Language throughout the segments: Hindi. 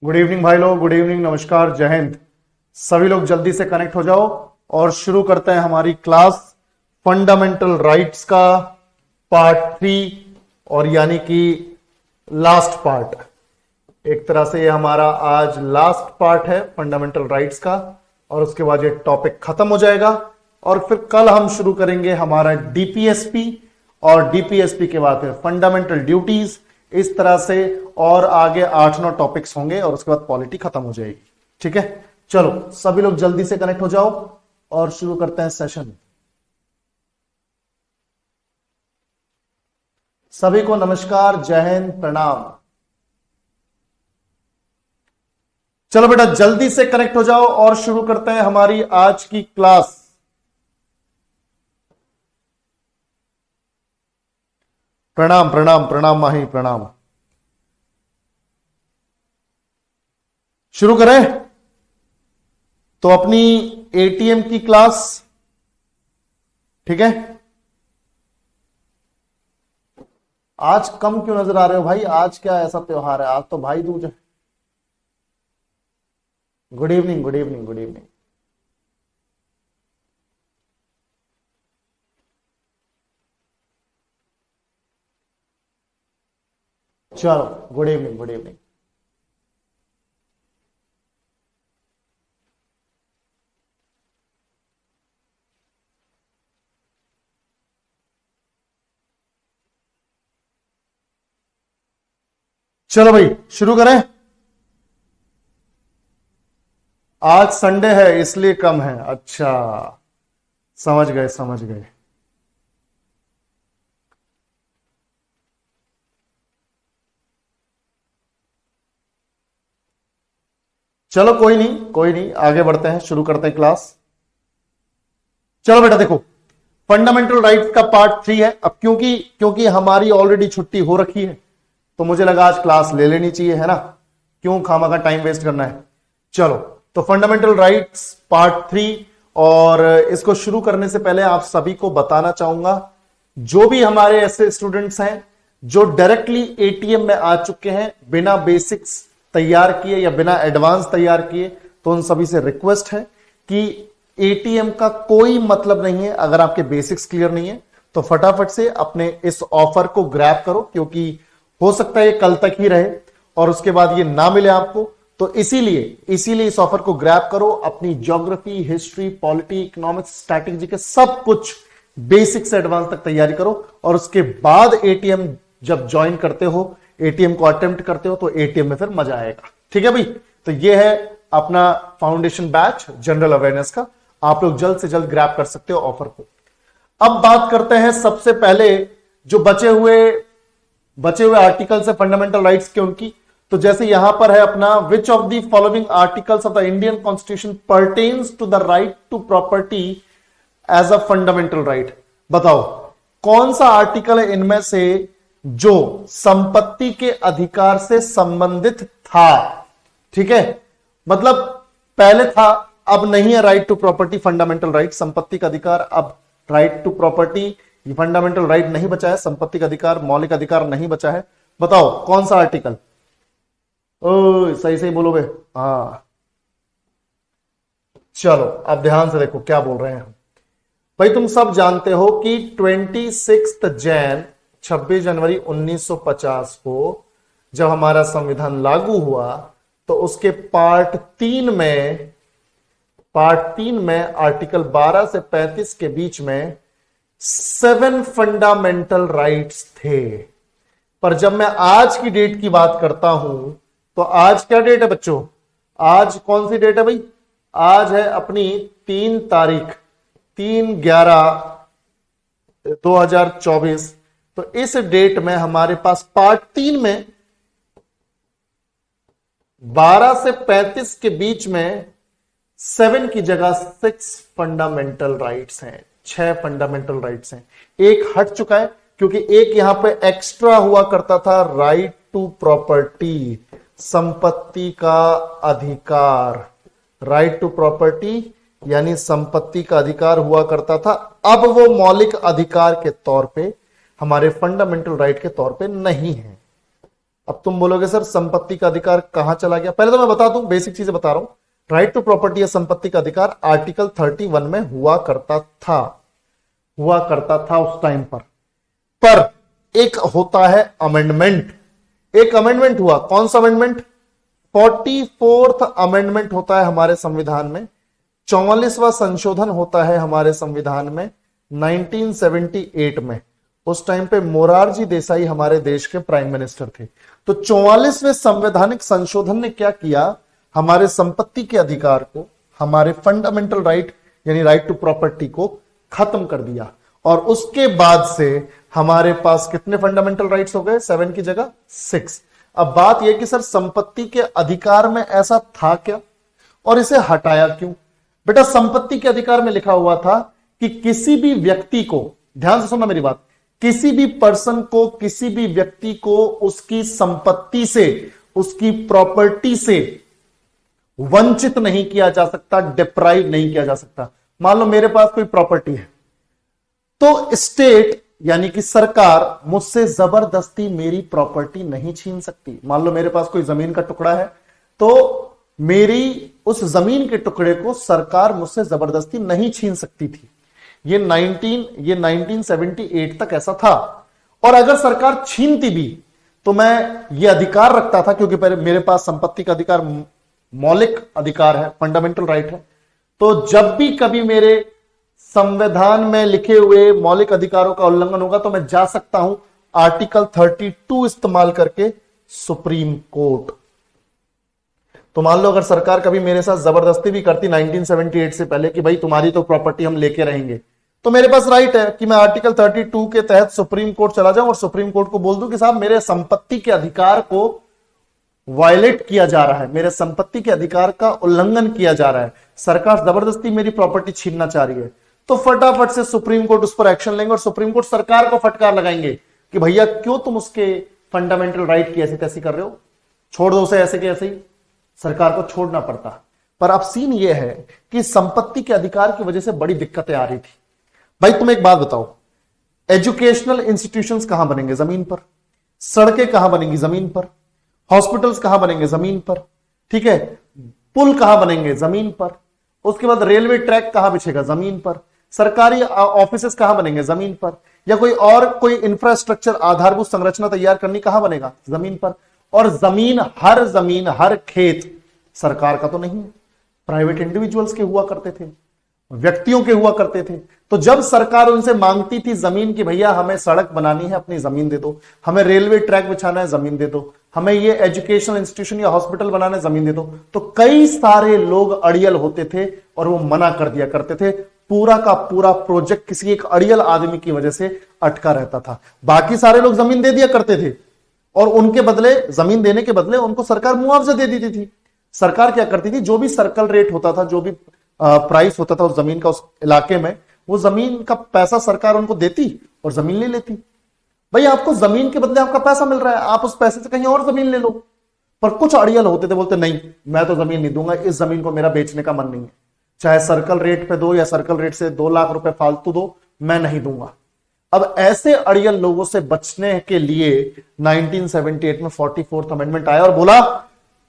गुड इवनिंग भाई लोग, गुड इवनिंग, नमस्कार, जय हिंद। सभी लोग जल्दी से कनेक्ट हो जाओ और शुरू करते हैं हमारी क्लास फंडामेंटल राइट्स का पार्ट 3 और यानी कि लास्ट पार्ट। एक तरह से ये हमारा आज लास्ट पार्ट है फंडामेंटल राइट्स का और उसके बाद ये टॉपिक खत्म हो जाएगा और फिर कल हम शुरू करेंगे हमारा डीपीएसपी और डीपीएसपी के बाद फंडामेंटल ड्यूटीज। इस तरह से और आगे 8-9 टॉपिक्स होंगे और उसके बाद पॉलिटी खत्म हो जाएगी। ठीक है, चलो सभी लोग जल्दी से कनेक्ट हो जाओ और शुरू करते हैं सेशन। सभी को नमस्कार, जय हिंद, प्रणाम। चलो बेटा जल्दी से कनेक्ट हो जाओ और शुरू करते हैं हमारी आज की क्लास। प्रणाम प्रणाम प्रणाम माही, प्रणाम। शुरू करें तो अपनी एटीएम की क्लास। ठीक है, आज कम क्यों नजर आ रहे हो भाई? आज क्या ऐसा त्योहार है? आज तो भाई दूज है। Good evening, good evening, good evening. चलो गुड इवनिंग, गुड इवनिंग। चलो भाई शुरू करें। आज संडे है इसलिए कम है। अच्छा, समझ गए समझ गए। चलो कोई नहीं, कोई नहीं, आगे बढ़ते हैं, शुरू करते हैं क्लास। चलो बेटा देखो, फंडामेंटल राइट्स का पार्ट 3 है। अब क्योंकि हमारी ऑलरेडी छुट्टी हो रखी है तो मुझे लगा आज क्लास ले लेनी चाहिए, है ना? क्यों खामा का टाइम वेस्ट करना है। चलो तो फंडामेंटल राइट्स पार्ट 3, और इसको शुरू करने से पहले आप सभी को बताना चाहूंगा, जो भी हमारे ऐसे स्टूडेंट्स हैं जो डायरेक्टली एटीएम में आ चुके हैं बिना बेसिक्स तैयार किए या बिना एडवांस तैयार किए, तो उन सभी से रिक्वेस्ट है कि एटीएम का कोई मतलब नहीं है अगर आपके बेसिक्स क्लियर नहीं है तो फटाफट से अपने इस ऑफर को ग्रैब करो, क्योंकि हो सकता है ये कल तक ही रहे और उसके बाद ये ना मिले आपको। तो इसीलिए इस ऑफर को ग्रैब करो। अपनी geography, history, polity, economics, strategy के सब कुछ बेसिक से एडवांस तक तैयारी करो और उसके बाद एटीएम जब ज्वाइन करते हो, एटीएम को अटेम्प्ट करते हो, तो एटीएम में फिर मजा आएगा। ठीक है भाई, तो ये है अपना फाउंडेशन बैच जनरल अवेयरनेस का। आप लोग जल्द से जल्द ग्रैब कर सकते हो ऑफर को। अब बात करते हैं सबसे पहले जो बचे हुए आर्टिकल्स है फंडामेंटल राइट्स के, उनकी। तो जैसे यहां पर है अपना, which of the following articles of the Indian constitution pertains to the right to property as a fundamental right. बताओ कौन सा आर्टिकल है इनमें से जो संपत्ति के अधिकार से संबंधित था। ठीक है, मतलब पहले था, अब नहीं है right to property fundamental right, संपत्ति का अधिकार। अब राइट टू प्रॉपर्टी ये फंडामेंटल राइट नहीं बचा है, संपत्ति का अधिकार, मौलिक अधिकार नहीं बचा है। बताओ कौन सा आर्टिकल? ओ सही सही बोलो बे। हाँ चलो अब ध्यान से देखो क्या बोल रहे हैं हम। भाई तुम सब जानते हो कि 26 जनवरी 1950 को जब हमारा संविधान लागू हुआ तो उसके पार्ट 3 में आर्टिकल 12 से 35 के बीच में 7 फंडामेंटल राइट्स थे। पर जब मैं आज की डेट की बात करता हूं तो आज क्या डेट है बच्चों? आज कौन सी डेट है भाई? आज है अपनी 3/11/2024। तो इस डेट में हमारे पास पार्ट 3 में 12 से 35 के बीच में 7 की जगह 6 फंडामेंटल राइट्स हैं, 6 फंडामेंटल राइट्स हैं। एक हट चुका है क्योंकि एक यहां पे एक्स्ट्रा हुआ करता था, राइट टू प्रॉपर्टी, संपत्ति का अधिकार। राइट टू प्रॉपर्टी यानी संपत्ति का अधिकार हुआ करता था, अब वो मौलिक अधिकार के तौर पे, हमारे फंडामेंटल राइट के तौर पे नहीं है। अब तुम बोलोगे सर संपत्ति का अधिकार कहां चला गया? पहले तो मैं बता दूं, बेसिक चीजें बता रहा हूं। राइट टू प्रॉपर्टी या संपत्ति का अधिकार आर्टिकल 31 में हुआ करता था उस टाइम पर एक होता है अमेंडमेंट। एक अमेंडमेंट हुआ, कौन सा अमेंडमेंट? 44th अमेंडमेंट होता है हमारे संविधान में। 44वां संशोधन होता है हमारे संविधान में 1978 में। उस टाइम पे मोरारजी देसाई हमारे देश के प्राइम मिनिस्टर थे। तो 44वें संवैधानिक संशोधन ने क्या किया? हमारे संपत्ति के अधिकार को, हमारे फंडामेंटल राइट यानी राइट टू प्रॉपर्टी को खत्म कर दिया। और उसके बाद से हमारे पास कितने फंडामेंटल राइट्स हो गए? 7 की जगह 6। अब बात यह कि सर संपत्ति के अधिकार में ऐसा था क्या और इसे हटाया क्यों? बेटा संपत्ति के अधिकार में लिखा हुआ था कि किसी भी व्यक्ति को, ध्यान से सुनना मेरी बात, किसी भी पर्सन को, किसी भी व्यक्ति को उसकी संपत्ति से, उसकी प्रॉपर्टी से वंचित नहीं किया जा सकता, डिप्राइव नहीं किया जा सकता। मान लो मेरे पास कोई प्रॉपर्टी है तो स्टेट यानी कि सरकार मुझसे जबरदस्ती मेरी प्रॉपर्टी नहीं छीन सकती। मान लो मेरे पास कोई जमीन का टुकड़ा है तो मेरी उस जमीन के टुकड़े को सरकार मुझसे जबरदस्ती नहीं छीन सकती थी। ये 1978 तक ऐसा था। और अगर सरकार छीनती भी तो मैं ये अधिकार रखता था, क्योंकि मेरे पास संपत्ति का अधिकार मौलिक अधिकार है, फंडामेंटल राइट है। तो जब भी कभी मेरे संविधान में लिखे हुए मौलिक अधिकारों का उल्लंघन होगा तो मैं जा सकता हूं आर्टिकल 32 इस्तेमाल करके सुप्रीम कोर्ट। तो मान लो अगर सरकार कभी मेरे साथ जबरदस्ती भी करती 1978 से पहले कि भाई तुम्हारी तो प्रॉपर्टी हम लेके रहेंगे, तो मेरे पास राइट है कि मैं आर्टिकल 32 के तहत सुप्रीम कोर्ट चला जाऊं और सुप्रीम कोर्ट को बोल दूं कि साहब मेरे संपत्ति के अधिकार को वायलेट किया जा रहा है, मेरे संपत्ति के अधिकार का उल्लंघन किया जा रहा है, सरकार जबरदस्ती मेरी प्रॉपर्टी छीनना चाह रही है। तो फटाफट से सुप्रीम कोर्ट उस पर एक्शन लेंगे और सुप्रीम कोर्ट सरकार को फटकार लगाएंगे कि भैया क्यों तुम उसके फंडामेंटल राइट की ऐसी तैसी कर रहे हो, छोड़ दो उसे ऐसे के ऐसे ही। सरकार को छोड़ना पड़ता। पर अब सीन यह है कि संपत्ति के अधिकार की वजह से बड़ी दिक्कतें आ रही थी। भाई तुम एक बात बताओ, एजुकेशनल इंस्टीट्यूशंस कहां बनेंगे? जमीन पर। सड़कें कहां बनेंगी? जमीन पर। हॉस्पिटल्स कहां बनेंगे? जमीन पर। ठीक है, पुल कहां बनेंगे? जमीन पर। उसके बाद रेलवे ट्रैक कहां बिछेगा? जमीन पर। सरकारी ऑफिसेस कहां बनेंगे? जमीन पर। या कोई इंफ्रास्ट्रक्चर, आधारभूत संरचना तैयार करनी कहां बनेगा? जमीन पर। और जमीन, हर खेत सरकार का तो नहीं है, प्राइवेट इंडिविजुअल्स के हुआ करते थे, व्यक्तियों के हुआ करते थे। तो जब सरकार उनसे मांगती थी जमीन की भैया हमें सड़क बनानी है, अपनी जमीन दे दो, हमें रेलवे ट्रैक बिछाना है, जमीन दे दो, हमें ये एजुकेशनल इंस्टीट्यूशन या हॉस्पिटल बनाना है, जमीन दे दो, तो कई सारे लोग अड़ियल होते थे और वो मना कर दिया करते थे। पूरा का पूरा प्रोजेक्ट किसी एक अड़ियल आदमी की वजह से अटका रहता था। बाकी सारे लोग जमीन दे दिया करते थे और उनके बदले, जमीन देने के बदले उनको सरकार मुआवजा दे देती थी। सरकार क्या करती थी, जो भी सर्कल रेट होता था, जो भी प्राइस होता था उस जमीन का उस इलाके में, वो जमीन का पैसा सरकार उनको देती और जमीन ले लेती। भाई आपको जमीन के बदले आपका पैसा मिल रहा है, आप उस पैसे से कहीं और जमीन ले लो। पर कुछ अड़ियल होते थे, बोलते नहीं मैं तो जमीन नहीं दूंगा, इस जमीन को मेरा बेचने का मन नहीं है, चाहे सर्कल रेट पे दो या सर्कल रेट से 2 लाख रुपए फालतू दो, मैं नहीं दूंगा। अब ऐसे अड़ियल लोगों से बचने के लिए 1978 में 44th अमेंडमेंट आया और बोला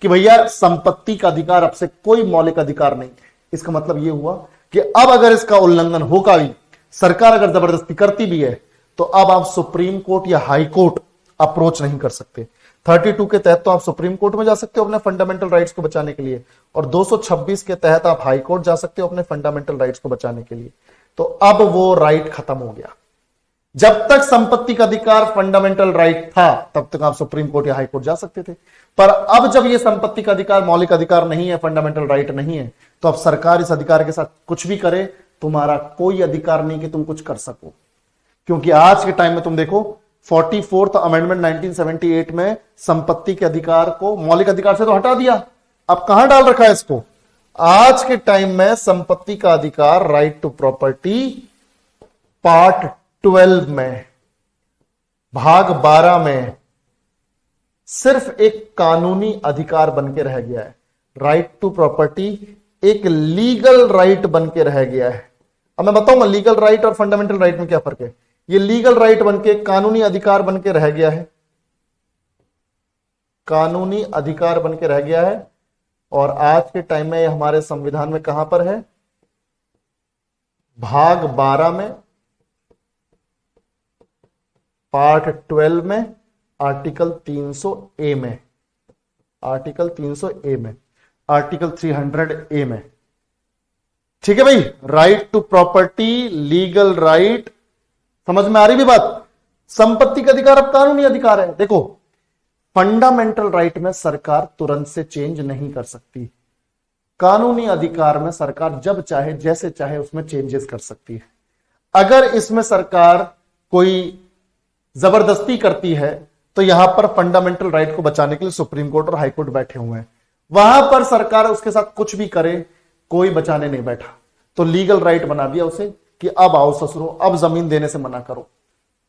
कि भैया संपत्ति का अधिकार अब से कोई मौलिक अधिकार नहीं। इसका मतलब यह हुआ कि अब अगर इसका उल्लंघन होगा भी, सरकार अगर जबरदस्ती करती भी है, तो अब आप सुप्रीम कोर्ट या हाई कोर्ट अप्रोच नहीं कर सकते। 32 के तहत तो आप सुप्रीम कोर्ट में जा सकते हो अपने फंडामेंटल राइट्स को बचाने के लिए, और 226 के तहत आप हाई कोर्ट जा सकते हो अपने फंडामेंटल राइट्स को बचाने के लिए। तो अब वो राइट खत्म हो गया। जब तक संपत्ति का अधिकार फंडामेंटल राइट था तब तक आप सुप्रीम कोर्ट या हाई कोर्ट जा सकते थे। पर अब जब यह संपत्ति का अधिकार मौलिक अधिकार नहीं है, फंडामेंटल राइट नहीं है, तो अब सरकार इस अधिकार के साथ कुछ भी करे, तुम्हारा कोई अधिकार नहीं कि तुम कुछ कर सको। क्योंकि आज के टाइम में तुम देखो 44th अमेंडमेंट 1978 में संपत्ति के अधिकार को मौलिक अधिकार से तो हटा दिया, अब कहां डाल रखा है इसको? आज के टाइम में संपत्ति का अधिकार, राइट टू प्रॉपर्टी, पार्ट 12 में, भाग 12 में सिर्फ एक कानूनी अधिकार बन के रह गया है। राइट टू प्रॉपर्टी एक लीगल राइट बन के रह गया है। अब मैं बताऊंगा लीगल राइट और फंडामेंटल राइट में क्या फर्क है। ये लीगल राइट बन के, कानूनी अधिकार बन के रह गया है। कानूनी अधिकार बन के रह गया है और आज के टाइम में हमारे संविधान में कहां पर है? भाग 12 में, पार्ट 12 में, आर्टिकल 300 ए में, आर्टिकल 300 ए में, आर्टिकल 300 ए में। ठीक है भाई, right to property, legal right, समझ में आ रही भी बात? संपत्ति का अधिकार अब कानूनी अधिकार है। देखो, फंडामेंटल राइट में सरकार तुरंत से चेंज नहीं कर सकती, कानूनी अधिकार में सरकार जब चाहे जैसे चाहे उसमें चेंजेस कर सकती है। अगर इसमें सरकार कोई जबरदस्ती करती है तो यहां पर फंडामेंटल राइट को बचाने के लिए सुप्रीम कोर्ट और हाई कोर्ट बैठे हुए हैं, वहां पर सरकार उसके साथ कुछ भी करे, कोई बचाने नहीं बैठा। तो लीगल राइट बना दिया उसे कि अब आओ ससुरो, अब जमीन देने से मना करो।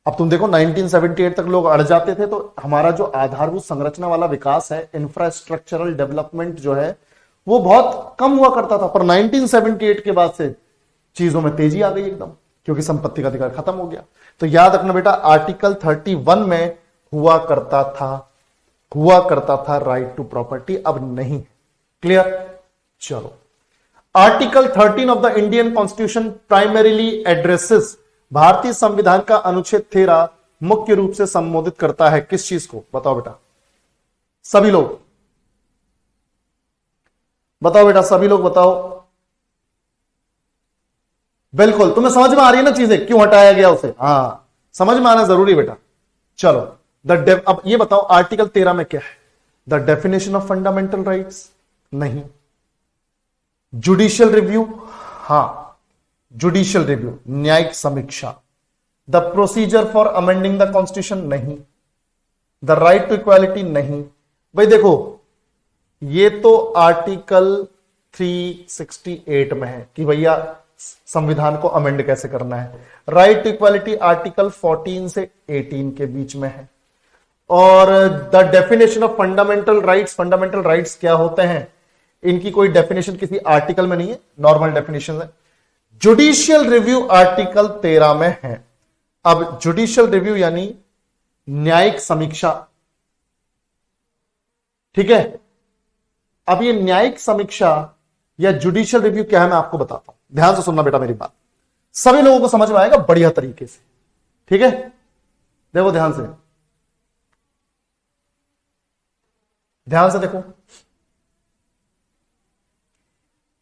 अब तुम देखो 1978 तक लोग अड़ जाते थे, तो हमारा जो आधारभूत संरचना वाला विकास है, इंफ्रास्ट्रक्चरल डेवलपमेंट जो है, वो बहुत कम हुआ करता था। पर 1978 के बाद से चीजों में तेजी आ गई एकदम, क्योंकि संपत्ति का अधिकार खत्म हो गया। तो याद रखना बेटा, आर्टिकल 31 में हुआ करता था राइट टू प्रॉपर्टी, अब नहीं। क्लियर? चलो, article 13 of the Indian constitution primarily addresses, भारतीय संविधान का अनुच्छेद 13 मुख्य रूप से संबोधित करता है किस चीज को? बताओ बेटा, सभी लोग बताओ बेटा, सभी लोग बताओ। बिल्कुल, तुम्हें समझ में आ रही है ना चीजें, क्यों हटाया गया उसे? हाँ, समझ में आना जरूरी बेटा। चलो, अब ये बताओ, आर्टिकल 13 में क्या है? The definition of fundamental rights, नहीं। जुडिशियल रिव्यू, हां, जुडिशियल रिव्यू, न्यायिक समीक्षा। The procedure for amending the constitution, नहीं। द राइट टू इक्वालिटी, नहीं। भाई देखो, ये तो आर्टिकल 368 में है कि भैया संविधान को अमेंड कैसे करना है। राइट टू इक्वालिटी आर्टिकल 14 से 18 के बीच में है। और the definition of fundamental rights क्या होते हैं, इनकी कोई डेफिनेशन किसी आर्टिकल में नहीं है, नॉर्मल डेफिनेशन है। जुडिशियल रिव्यू आर्टिकल 13 में है। अब जुडिशियल रिव्यू यानी न्यायिक समीक्षा, ठीक है। अब ये न्यायिक समीक्षा या जुडिशियल रिव्यू क्या है, मैं आपको बताता हूं, ध्यान से सुनना बेटा मेरी बात, सभी लोगों को समझ में आएगा बढ़िया तरीके से, ठीक है। देखो ध्यान से, ध्यान से देखो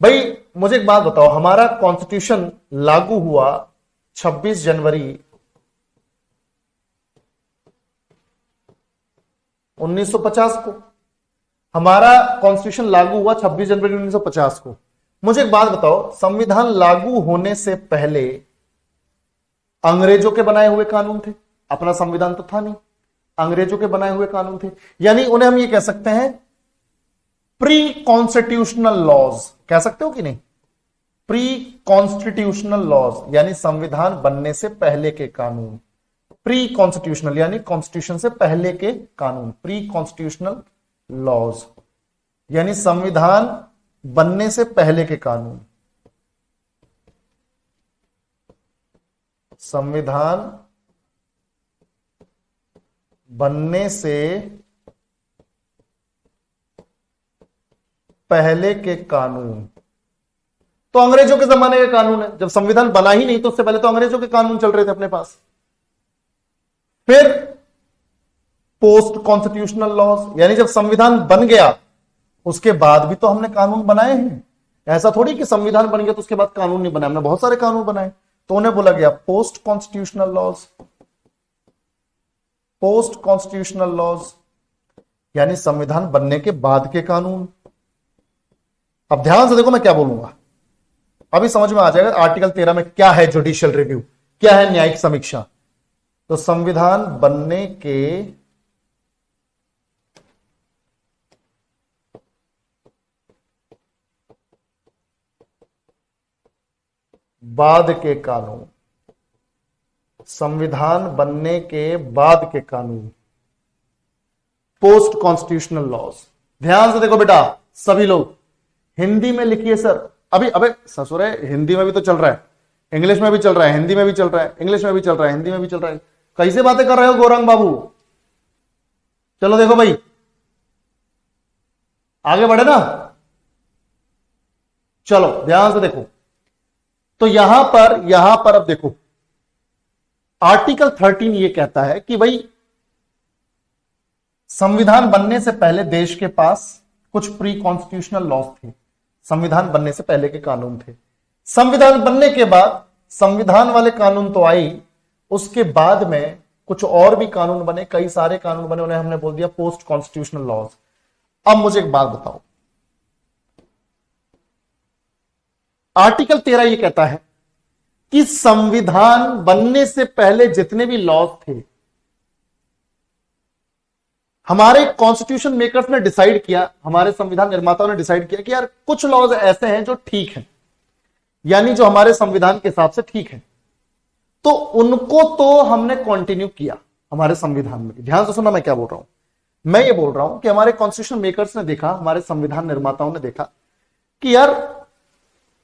भाई, मुझे एक बात बताओ, हमारा कॉन्स्टिट्यूशन लागू हुआ 26 जनवरी 1950 को। हमारा कॉन्स्टिट्यूशन लागू हुआ 26 जनवरी 1950 को। मुझे एक बात बताओ, संविधान लागू होने से पहले अंग्रेजों के बनाए हुए कानून थे, अपना संविधान तो था नहीं, अंग्रेजों के बनाए हुए कानून थे, यानी उन्हें हम ये कह सकते हैं प्री कॉन्स्टिट्यूशनल लॉज, कह सकते हो कि नहीं? प्री कॉन्स्टिट्यूशनल लॉज यानी संविधान बनने से पहले के कानून, प्री कॉन्स्टिट्यूशनल यानी कॉन्स्टिट्यूशन से पहले के कानून, प्री कॉन्स्टिट्यूशनल लॉज यानी संविधान बनने से पहले के कानून। संविधान बनने से पहले के कानून तो अंग्रेजों के जमाने के कानून है। जब संविधान बना ही नहीं तो उससे पहले तो अंग्रेजों के कानून चल रहे थे अपने पास। फिर पोस्ट कॉन्स्टिट्यूशनल लॉज यानी जब संविधान बन गया उसके बाद भी तो हमने कानून बनाए हैं। ऐसा थोड़ी कि संविधान बन गया तो उसके बाद कानून नहीं बनाए, हमने बहुत सारे कानून बनाए। तो उन्हें बोला गया post constitutional laws. Post constitutional laws यानी संविधान बनने के बाद के कानून। अब ध्यान से देखो मैं क्या बोलूंगा, अभी समझ में आ जाएगा आर्टिकल 13 में क्या है जुडिशियल रिव्यू, क्या है न्यायिक समीक्षा। तो संविधान बनने के बाद के कानून, संविधान बनने के बाद के कानून, पोस्ट कॉन्स्टिट्यूशनल लॉज। ध्यान से देखो बेटा सभी लोग, हिंदी में लिखिए सर। अभी अबे ससुरे हिंदी में भी तो चल रहा है, इंग्लिश में भी चल रहा है, हिंदी में भी चल रहा है, इंग्लिश में भी चल रहा है, हिंदी में भी चल रहा है। कैसे बातें कर रहे हो गौरंग बाबू? चलो देखो भाई, आगे बढ़े ना। चलो ध्यान से देखो, तो यहां पर अब देखो, आर्टिकल 13 ये कहता है कि भाई संविधान बनने से पहले देश के पास कुछ प्री कॉन्स्टिट्यूशनल लॉज थे। संविधान बनने से पहले के कानून थे। संविधान बनने के बाद संविधान वाले कानून तो आई, उसके बाद में कुछ और भी कानून बने, कई सारे कानून बने, उन्हें हमने बोल दिया पोस्ट कॉन्स्टिट्यूशनल लॉज। अब मुझे एक बात बताओ, आर्टिकल 13 ये कहता है कि संविधान बनने से पहले जितने भी लॉज थे, हमारे कॉन्स्टिट्यूशन मेकर्स ने डिसाइड किया, हमारे संविधान निर्माताओं ने डिसाइड किया कि यार कुछ लॉज ऐसे हैं जो ठीक हैं, यानी जो हमारे संविधान के हिसाब से ठीक है, तो उनको तो हमने कंटिन्यू किया हमारे संविधान में। ध्यान से सुनना मैं क्या बोल रहा हूं। मैं ये बोल रहा हूं कि हमारे कॉन्स्टिट्यूशन मेकर्स ने देखा, हमारे संविधान निर्माताओं ने देखा कि यार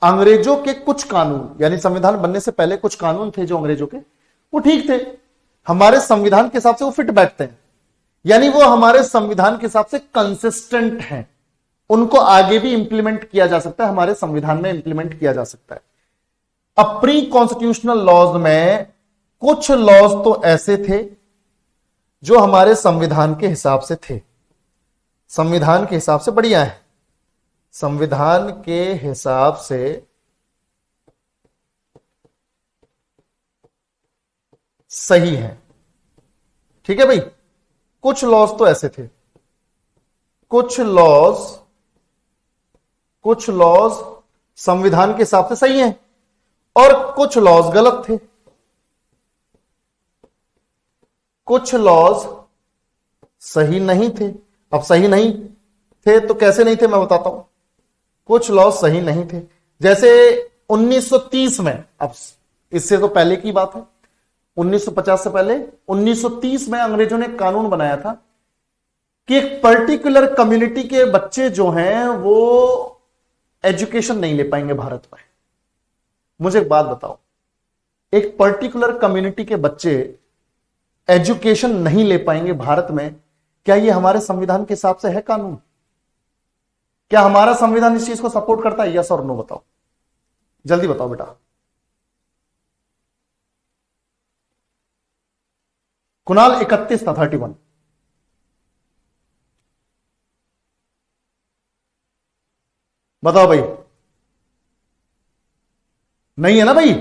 अंग्रेजों के कुछ कानून, यानी संविधान बनने से पहले कुछ कानून थे जो अंग्रेजों के, वो ठीक थे, हमारे संविधान के हिसाब से वो फिट बैठते हैं, यानी वो हमारे संविधान के हिसाब से कंसिस्टेंट हैं, उनको आगे भी इंप्लीमेंट किया जा सकता है, हमारे संविधान में इंप्लीमेंट किया जा सकता है। अब प्री कॉन्स्टिट्यूशनल लॉज में कुछ लॉज तो ऐसे थे जो हमारे संविधान के हिसाब से थे, संविधान के हिसाब से बढ़िया है, संविधान के हिसाब से सही है, ठीक है भाई। कुछ लॉज तो ऐसे थे, कुछ लॉज संविधान के हिसाब से सही हैं और कुछ लॉज गलत थे, कुछ लॉज सही नहीं थे। अब सही नहीं थे तो कैसे नहीं थे मैं बताता हूं। कुछ लॉज सही नहीं थे, जैसे 1930 में, अब इससे तो पहले की बात है, 1950 से पहले 1930 में अंग्रेजों ने कानून बनाया था कि एक पर्टिकुलर कम्युनिटी के बच्चे जो हैं वो एजुकेशन नहीं ले पाएंगे भारत में। मुझे एक बात बताओ, एक पर्टिकुलर कम्युनिटी के बच्चे एजुकेशन नहीं ले पाएंगे भारत में, क्या ये हमारे संविधान के हिसाब से है कानून? क्या हमारा संविधान इस चीज को सपोर्ट करता है? यस और नो बताओ, जल्दी बताओ बेटा। कुणाल 31 था, 31। बताओ भाई, नहीं है ना भाई।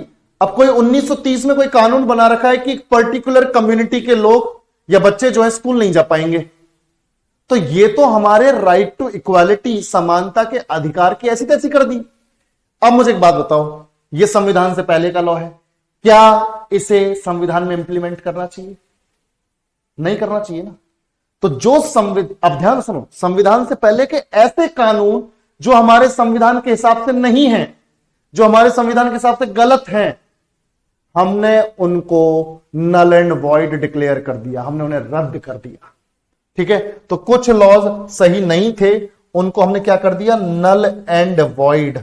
अब कोई 1930 में कोई कानून बना रखा है कि एक पर्टिकुलर कम्युनिटी के लोग या बच्चे जो है स्कूल नहीं जा पाएंगे, तो ये तो हमारे राइट टू इक्वालिटी, समानता के अधिकार की ऐसी तैसी कर दी। अब मुझे एक बात बताओ, ये संविधान से पहले का लॉ है, क्या इसे संविधान में इंप्लीमेंट करना चाहिए? नहीं करना चाहिए ना। तो जो अब ध्यान सुनो, संविधान से पहले के ऐसे कानून जो हमारे संविधान के हिसाब से नहीं है, जो हमारे संविधान के हिसाब से गलत हैं, हमने उनको नल एंड वॉइड डिक्लेयर कर दिया, हमने उन्हें रद्द कर दिया। ठीक है, तो कुछ लॉज सही नहीं थे, उनको हमने क्या कर दिया? Null and void.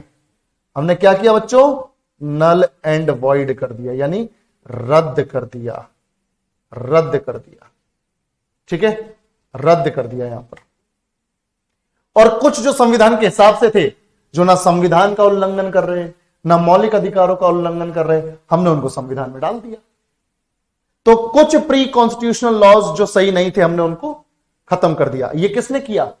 हमने क्या किया बच्चों? नल एंड वॉइड कर दिया, यानी रद्द कर दिया, रद्द कर दिया। ठीक है, रद्द कर दिया यहां पर। और कुछ जो संविधान के हिसाब से थे, जो ना संविधान का उल्लंघन कर रहे हैं, ना मौलिक अधिकारों का उल्लंघन कर रहे हैं, हमने उनको संविधान में डाल दिया। तो कुछ प्री कॉन्स्टिट्यूशनल लॉज जो सही नहीं थे, हमने उनको खत्म कर दिया। ये किसने किया?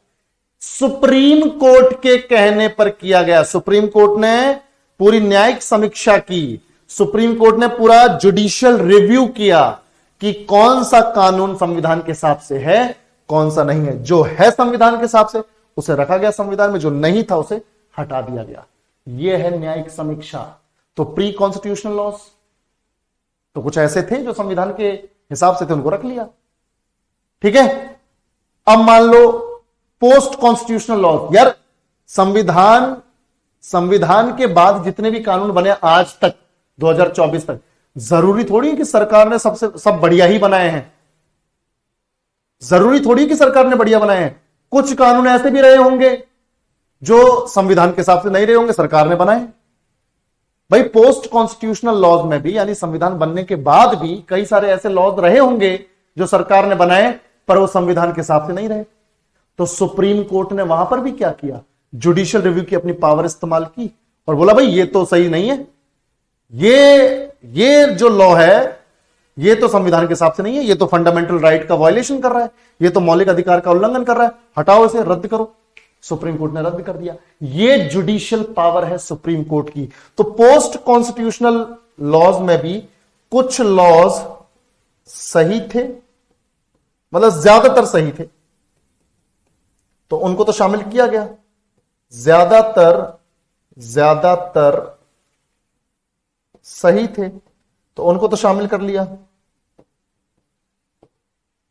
सुप्रीम कोर्ट के कहने पर किया गया। सुप्रीम कोर्ट ने पूरी न्यायिक समीक्षा की, सुप्रीम कोर्ट ने पूरा जुडिशियल रिव्यू किया कि कौन सा कानून संविधान के हिसाब से है, कौन सा नहीं है। जो है संविधान के हिसाब से उसे रखा गया संविधान में, जो नहीं था उसे हटा दिया गया। यह है न्यायिक समीक्षा। तो प्री कॉन्स्टिट्यूशनल लॉज तो कुछ ऐसे थे जो संविधान के हिसाब से थे, उनको रख लिया। ठीक है, अब मान लो पोस्ट कॉन्स्टिट्यूशनल लॉज। यार संविधान के बाद जितने भी कानून बने आज तक, 2024 तक, जरूरी थोड़ी है कि सरकार ने सब बढ़िया ही बनाए हैं। जरूरी थोड़ी है कि सरकार ने बढ़िया बनाए हैं। कुछ कानून ऐसे भी रहे होंगे जो संविधान के हिसाब से नहीं रहे होंगे, सरकार ने बनाए। भाई पोस्ट कॉन्स्टिट्यूशनल लॉज में भी, यानी संविधान बनने के बाद भी कई सारे ऐसे लॉज रहे होंगे जो सरकार ने बनाए, पर वो संविधान के हिसाब से नहीं रहे। तो सुप्रीम कोर्ट ने वहां पर भी क्या किया, जुडिशियल रिव्यू की अपनी पावर इस्तेमाल की और बोला भाई ये तो सही नहीं है, ये जो लॉ है ये तो संविधान के हिसाब से नहीं है, ये तो फंडामेंटल राइट का वायलेशन कर रहा है, ये तो मौलिक अधिकार का उल्लंघन कर रहा है, हटाओ इसे, रद्द करो। सुप्रीम कोर्ट ने रद्द कर दिया। ये जुडिशियल पावर है सुप्रीम कोर्ट की। तो पोस्ट कॉन्स्टिट्यूशनल लॉज में भी कुछ लॉज सही थे, मतलब ज्यादातर सही थे, तो उनको तो शामिल किया गया। ज्यादातर सही थे तो उनको तो शामिल कर लिया।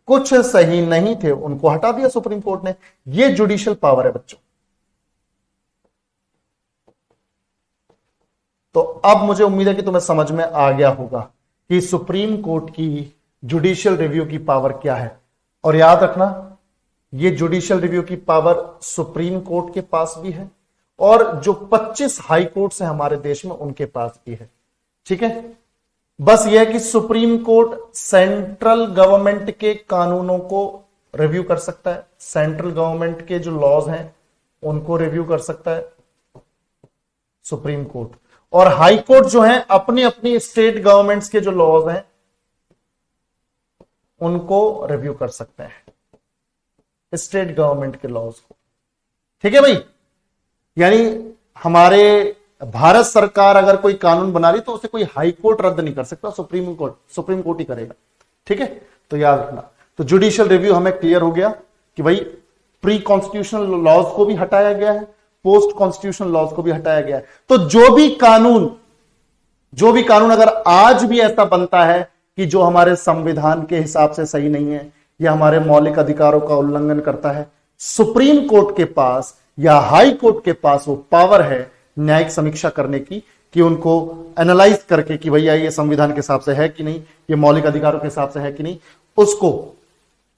कुछ सही नहीं थे, उनको हटा दिया सुप्रीम कोर्ट ने। यह जुडिशियल पावर है बच्चों। तो अब मुझे उम्मीद है कि तुम्हें समझ में आ गया होगा कि सुप्रीम कोर्ट की जुडिशियल रिव्यू की पावर क्या है। और याद रखना, यह जुडिशियल रिव्यू की पावर सुप्रीम कोर्ट के पास भी है और जो 25 हाई कोर्ट्स हैं हमारे देश में उनके पास भी है। ठीक है, बस यह है कि सुप्रीम कोर्ट सेंट्रल गवर्नमेंट के कानूनों को रिव्यू कर सकता है, सेंट्रल गवर्नमेंट के जो लॉज हैं उनको रिव्यू कर सकता है सुप्रीम कोर्ट, और हाई कोर्ट जो है अपनी अपनी स्टेट गवर्नमेंट्स के जो लॉज हैं उनको रिव्यू कर सकते हैं, स्टेट गवर्नमेंट के लॉज को। ठीक है भाई, यानी हमारे भारत सरकार अगर कोई कानून बना रही तो उसे कोई हाई कोर्ट रद्द नहीं कर सकता, सुप्रीम कोर्ट ही करेगा। ठीक है, तो याद रखना। तो जुडिशियल रिव्यू हमें क्लियर हो गया कि भाई प्री कॉन्स्टिट्यूशनल लॉज को भी हटाया गया है, पोस्ट कॉन्स्टिट्यूशनल लॉज को भी हटाया गया है। तो जो भी कानून अगर आज भी ऐसा बनता है कि जो हमारे संविधान के हिसाब से सही नहीं है या हमारे मौलिक अधिकारों का उल्लंघन करता है, सुप्रीम कोर्ट के पास या हाई कोर्ट के पास वो पावर है न्यायिक समीक्षा करने की, कि उनको एनालाइज करके कि भैया ये संविधान के हिसाब से है कि नहीं, ये मौलिक अधिकारों के हिसाब से है कि नहीं, उसको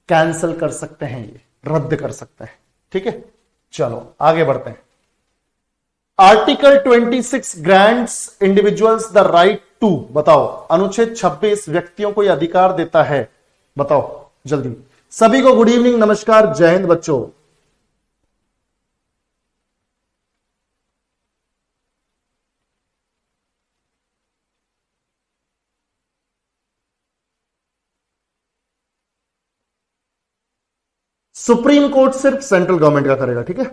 कैंसिल कर सकते हैं, ये रद्द कर सकते हैं। ठीक है, चलो आगे बढ़ते हैं। Article 26 grants individuals the right to, बताओ, अनुच्छेद 26 व्यक्तियों को यह अधिकार देता है, बताओ जल्दी। सभी को गुड इवनिंग, नमस्कार, जय हिंद बच्चों। सुप्रीम कोर्ट सिर्फ सेंट्रल गवर्नमेंट का करेगा। ठीक है,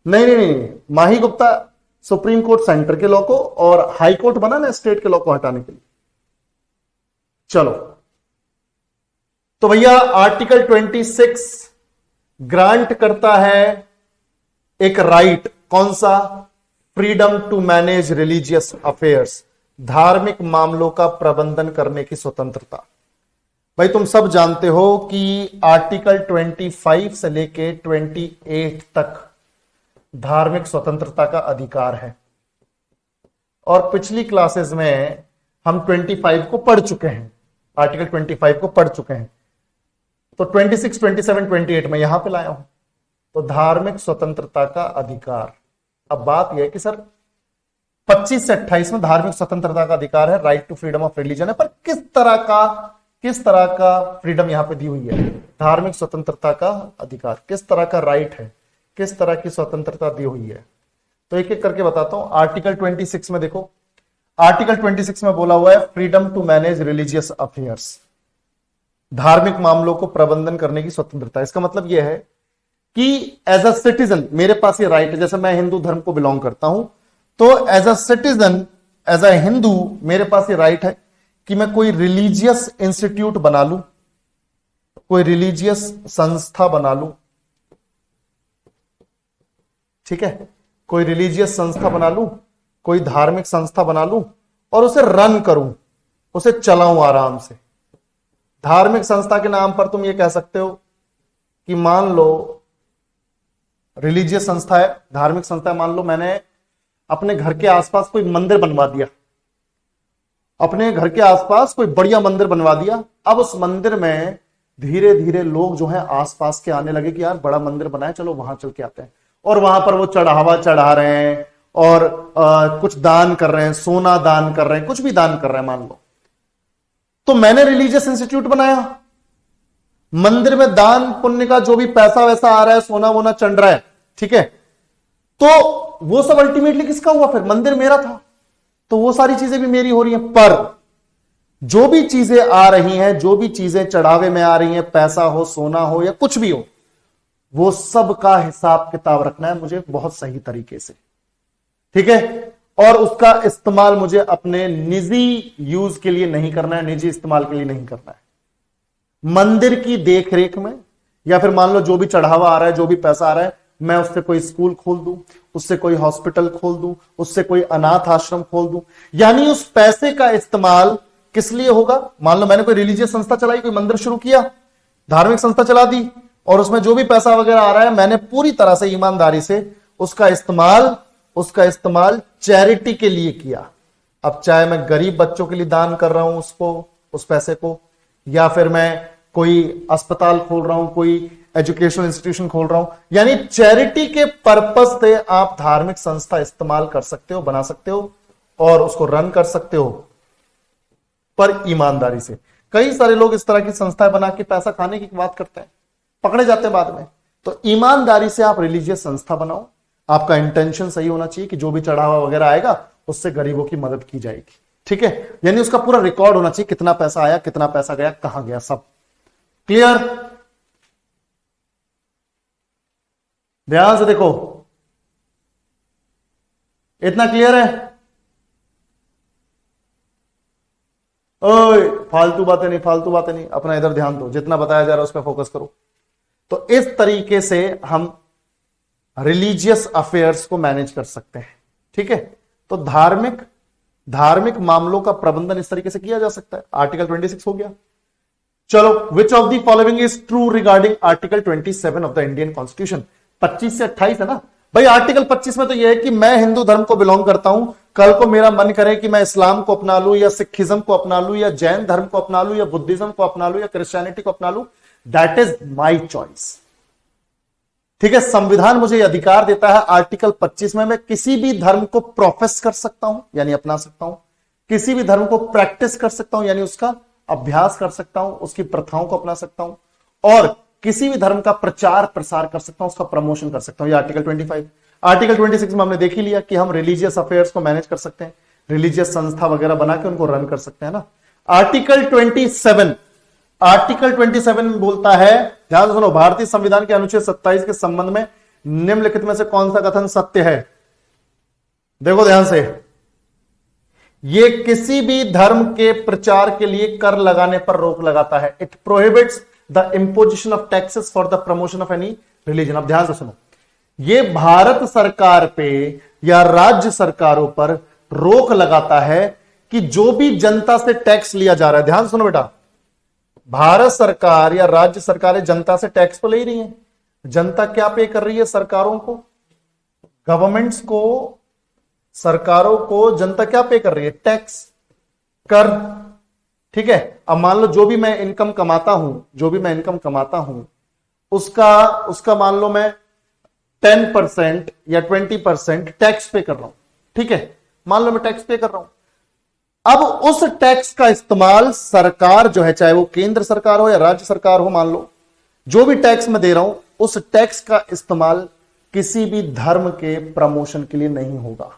नहीं, माही गुप्ता, सुप्रीम कोर्ट सेंटर के लॉ को और हाई कोर्ट बना ना स्टेट के लॉ को हटाने के लिए। चलो, तो भैया आर्टिकल 26 ग्रांट करता है एक राइट, कौन सा, freedom to manage religious affairs, धार्मिक मामलों का प्रबंधन करने की स्वतंत्रता। भाई तुम सब जानते हो कि आर्टिकल 25 से लेके 28 तक धार्मिक स्वतंत्रता का अधिकार है, और पिछली क्लासेस में हम 25 को पढ़ चुके हैं, आर्टिकल 25 को पढ़ चुके हैं। तो 26, 27, 28 में यहां पे लाया हूं। तो धार्मिक स्वतंत्रता का अधिकार। अब बात यह है कि सर 25 से 28 में धार्मिक स्वतंत्रता का अधिकार है, right to freedom of religion है, पर किस तरह का फ्रीडम यहां पे दी हुई है, धार्मिक स्वतंत्रता का अधिकार, किस तरह का राइट है, किस तरह की स्वतंत्रता दी हुई है। तो एक एक करके बताता हूं। आर्टिकल 26 में देखो, आर्टिकल 26 में बोला हुआ है freedom to manage religious affairs, धार्मिक मामलों को प्रबंधन करने की स्वतंत्रता। इसका मतलब यह है कि एज अ सिटीजन मेरे पास ये राइट है, जैसे मैं हिंदू धर्म को बिलोंग करता हूं, तो as a citizen, as a Hindu मेरे पास ये राइट है कि मैं कोई रिलीजियस इंस्टीट्यूट बना लूं, कोई रिलीजियस संस्था बना लूं। ठीक है, कोई रिलीजियस संस्था बना लूं, कोई धार्मिक संस्था बना लूं और उसे रन करूं, उसे चलाऊं आराम से। धार्मिक संस्था के नाम पर तुम ये कह सकते हो कि मान लो रिलीजियस संस्था है, धार्मिक संस्था, मान लो मैंने अपने घर के आसपास कोई मंदिर बनवा दिया, अपने घर के आसपास कोई बढ़िया मंदिर बनवा दिया। अब उस मंदिर में धीरे धीरे लोग जो है आसपास के आने लगे कि यार बड़ा मंदिर बनाया, चलो वहां चल के आते हैं, और वहां पर वो चढ़ावा चढ़ा रहे हैं और कुछ दान कर रहे हैं, सोना दान कर रहे हैं, कुछ भी दान कर रहे हैं मान लो। तो मैंने रिलीजियस इंस्टीट्यूट बनाया, मंदिर में दान पुण्य का जो भी पैसा वैसा आ रहा है, सोना वोना चढ़ रहा है, ठीक है, तो वो सब अल्टीमेटली किसका हुआ? फिर मंदिर मेरा था, तो वो सारी चीजें भी मेरी हो रही हैं। पर जो भी चीजें आ रही हैं, जो भी चीजें चढ़ावे में आ रही हैं, पैसा हो, सोना हो, या कुछ भी हो, वो सब का हिसाब किताब रखना है मुझे बहुत सही तरीके से, ठीक है। और उसका इस्तेमाल मुझे अपने निजी यूज के लिए नहीं करना है, निजी इस्तेमाल के लिए नहीं करना है। मंदिर की देखरेख में, या फिर मान लो जो भी चढ़ावा आ रहा है, जो भी पैसा आ रहा है, मैं उससे कोई स्कूल खोल दूं, उससे कोई हॉस्पिटल खोल दूं, उससे कोई अनाथ आश्रम खोल दूं, यानी उस पैसे का इस्तेमाल किस लिए होगा? मान लो मैंने कोई रिलीजियस संस्था चलाई, कोई मंदिर शुरू किया, धार्मिक संस्था चला दी, और उसमें जो भी पैसा वगैरह आ रहा है, मैंने पूरी तरह से ईमानदारी से उसका इस्तेमाल चैरिटी के लिए किया। अब चाहे मैं गरीब बच्चों के लिए दान कर रहा हूं उस पैसे को, या फिर मैं कोई अस्पताल खोल रहा हूं, कोई एजुकेशनल इंस्टीट्यूशन खोल रहा हूं, यानी चैरिटी के पर्पस से आप धार्मिक संस्था इस्तेमाल कर सकते हो, बना सकते हो और उसको रन कर सकते हो, पर ईमानदारी से। कई सारे लोग इस तरह की संस्थाएं बना के पैसा खाने की बात करते हैं, पकड़े जाते हैं बाद में। तो ईमानदारी से आप रिलीजियस संस्था बनाओ, आपका इंटेंशन सही होना चाहिए कि जो भी चढ़ावा वगैरह आएगा उससे गरीबों की मदद की जाएगी, ठीक है। यानी उसका पूरा रिकॉर्ड होना चाहिए, कितना पैसा आया, कितना पैसा गया, कहां गया, सब क्लियर। ध्यान से देखो, इतना क्लियर है? ओए फालतू बातें नहीं, फालतू बातें नहीं, अपना इधर ध्यान दो, जितना बताया जा रहा है उस पर फोकस करो। तो इस तरीके से हम रिलीजियस अफेयर्स को मैनेज कर सकते हैं, ठीक है। तो धार्मिक मामलों का प्रबंधन इस तरीके से किया जा सकता है। आर्टिकल 26 हो गया। चलो, विच of the following is true regarding article 27 of the Indian constitution? 25 से 28 है ना भाई। आर्टिकल 25 में तो यह है कि मैं हिंदू धर्म को बिलोंग करता हूं, कल को मेरा मन करे कि मैं इस्लाम को अपना लूं, या सिखिज्म को अपना लूं, या जैन धर्म को अपना लूं, या बुद्धिज्म को अपना लूं, या क्रिश्चियनिटी को अपना लूं, दैट इज माई चॉइस, ठीक है। संविधान मुझे यह अधिकार देता है आर्टिकल 25 में, मैं किसी भी धर्म को प्रोफेस कर सकता हूं, यानी अपना सकता हूं, किसी भी धर्म को प्रैक्टिस कर सकता हूं, यानी उसका अभ्यास कर सकता हूं, उसकी प्रथाओं को अपना सकता हूं, और किसी भी धर्म का प्रचार प्रसार कर सकता हूं, उसका प्रमोशन कर सकता हूं। ये आर्टिकल 25। आर्टिकल 26 में हमने देख ही लिया कि हम रिलीजियस अफेयर्स को मैनेज कर सकते हैं, रिलीजियस संस्था वगैरह बना के उनको रन कर सकते हैं ना। आर्टिकल 27 में बोलता है, ध्यान से सुनो, भारतीय संविधान के अनुच्छेद 27 के संबंध में निम्नलिखित में से कौन सा कथन सत्य है? देखो ध्यान से, ये किसी भी धर्म के प्रचार के लिए कर लगाने पर रोक लगाता है। It prohibits the imposition of taxes for the promotion of any religion. अब ध्यान से सुनो, ये भारत सरकार पे या राज्य सरकारों पर रोक लगाता है कि जो भी जनता से टैक्स लिया जा रहा है, ध्यान सुनो बेटा, भारत सरकार या राज्य सरकारें जनता से टैक्स तो ले ही रही है। जनता क्या पे कर रही है सरकारों को, गवर्नमेंट्स को, सरकारों को जनता क्या पे कर रही है? टैक्स, कर, ठीक है। अब मान लो जो भी मैं इनकम कमाता हूं, उसका मान लो मैं 10% या 20% टैक्स पे कर रहा हूं, ठीक है। मान लो मैं टैक्स पे कर रहा हूं, अब उस टैक्स का इस्तेमाल सरकार जो है, चाहे वो केंद्र सरकार हो या राज्य सरकार हो, मान लो जो भी टैक्स मैं दे रहा हूं, उस टैक्स का इस्तेमाल किसी भी धर्म के प्रमोशन के लिए नहीं होगा।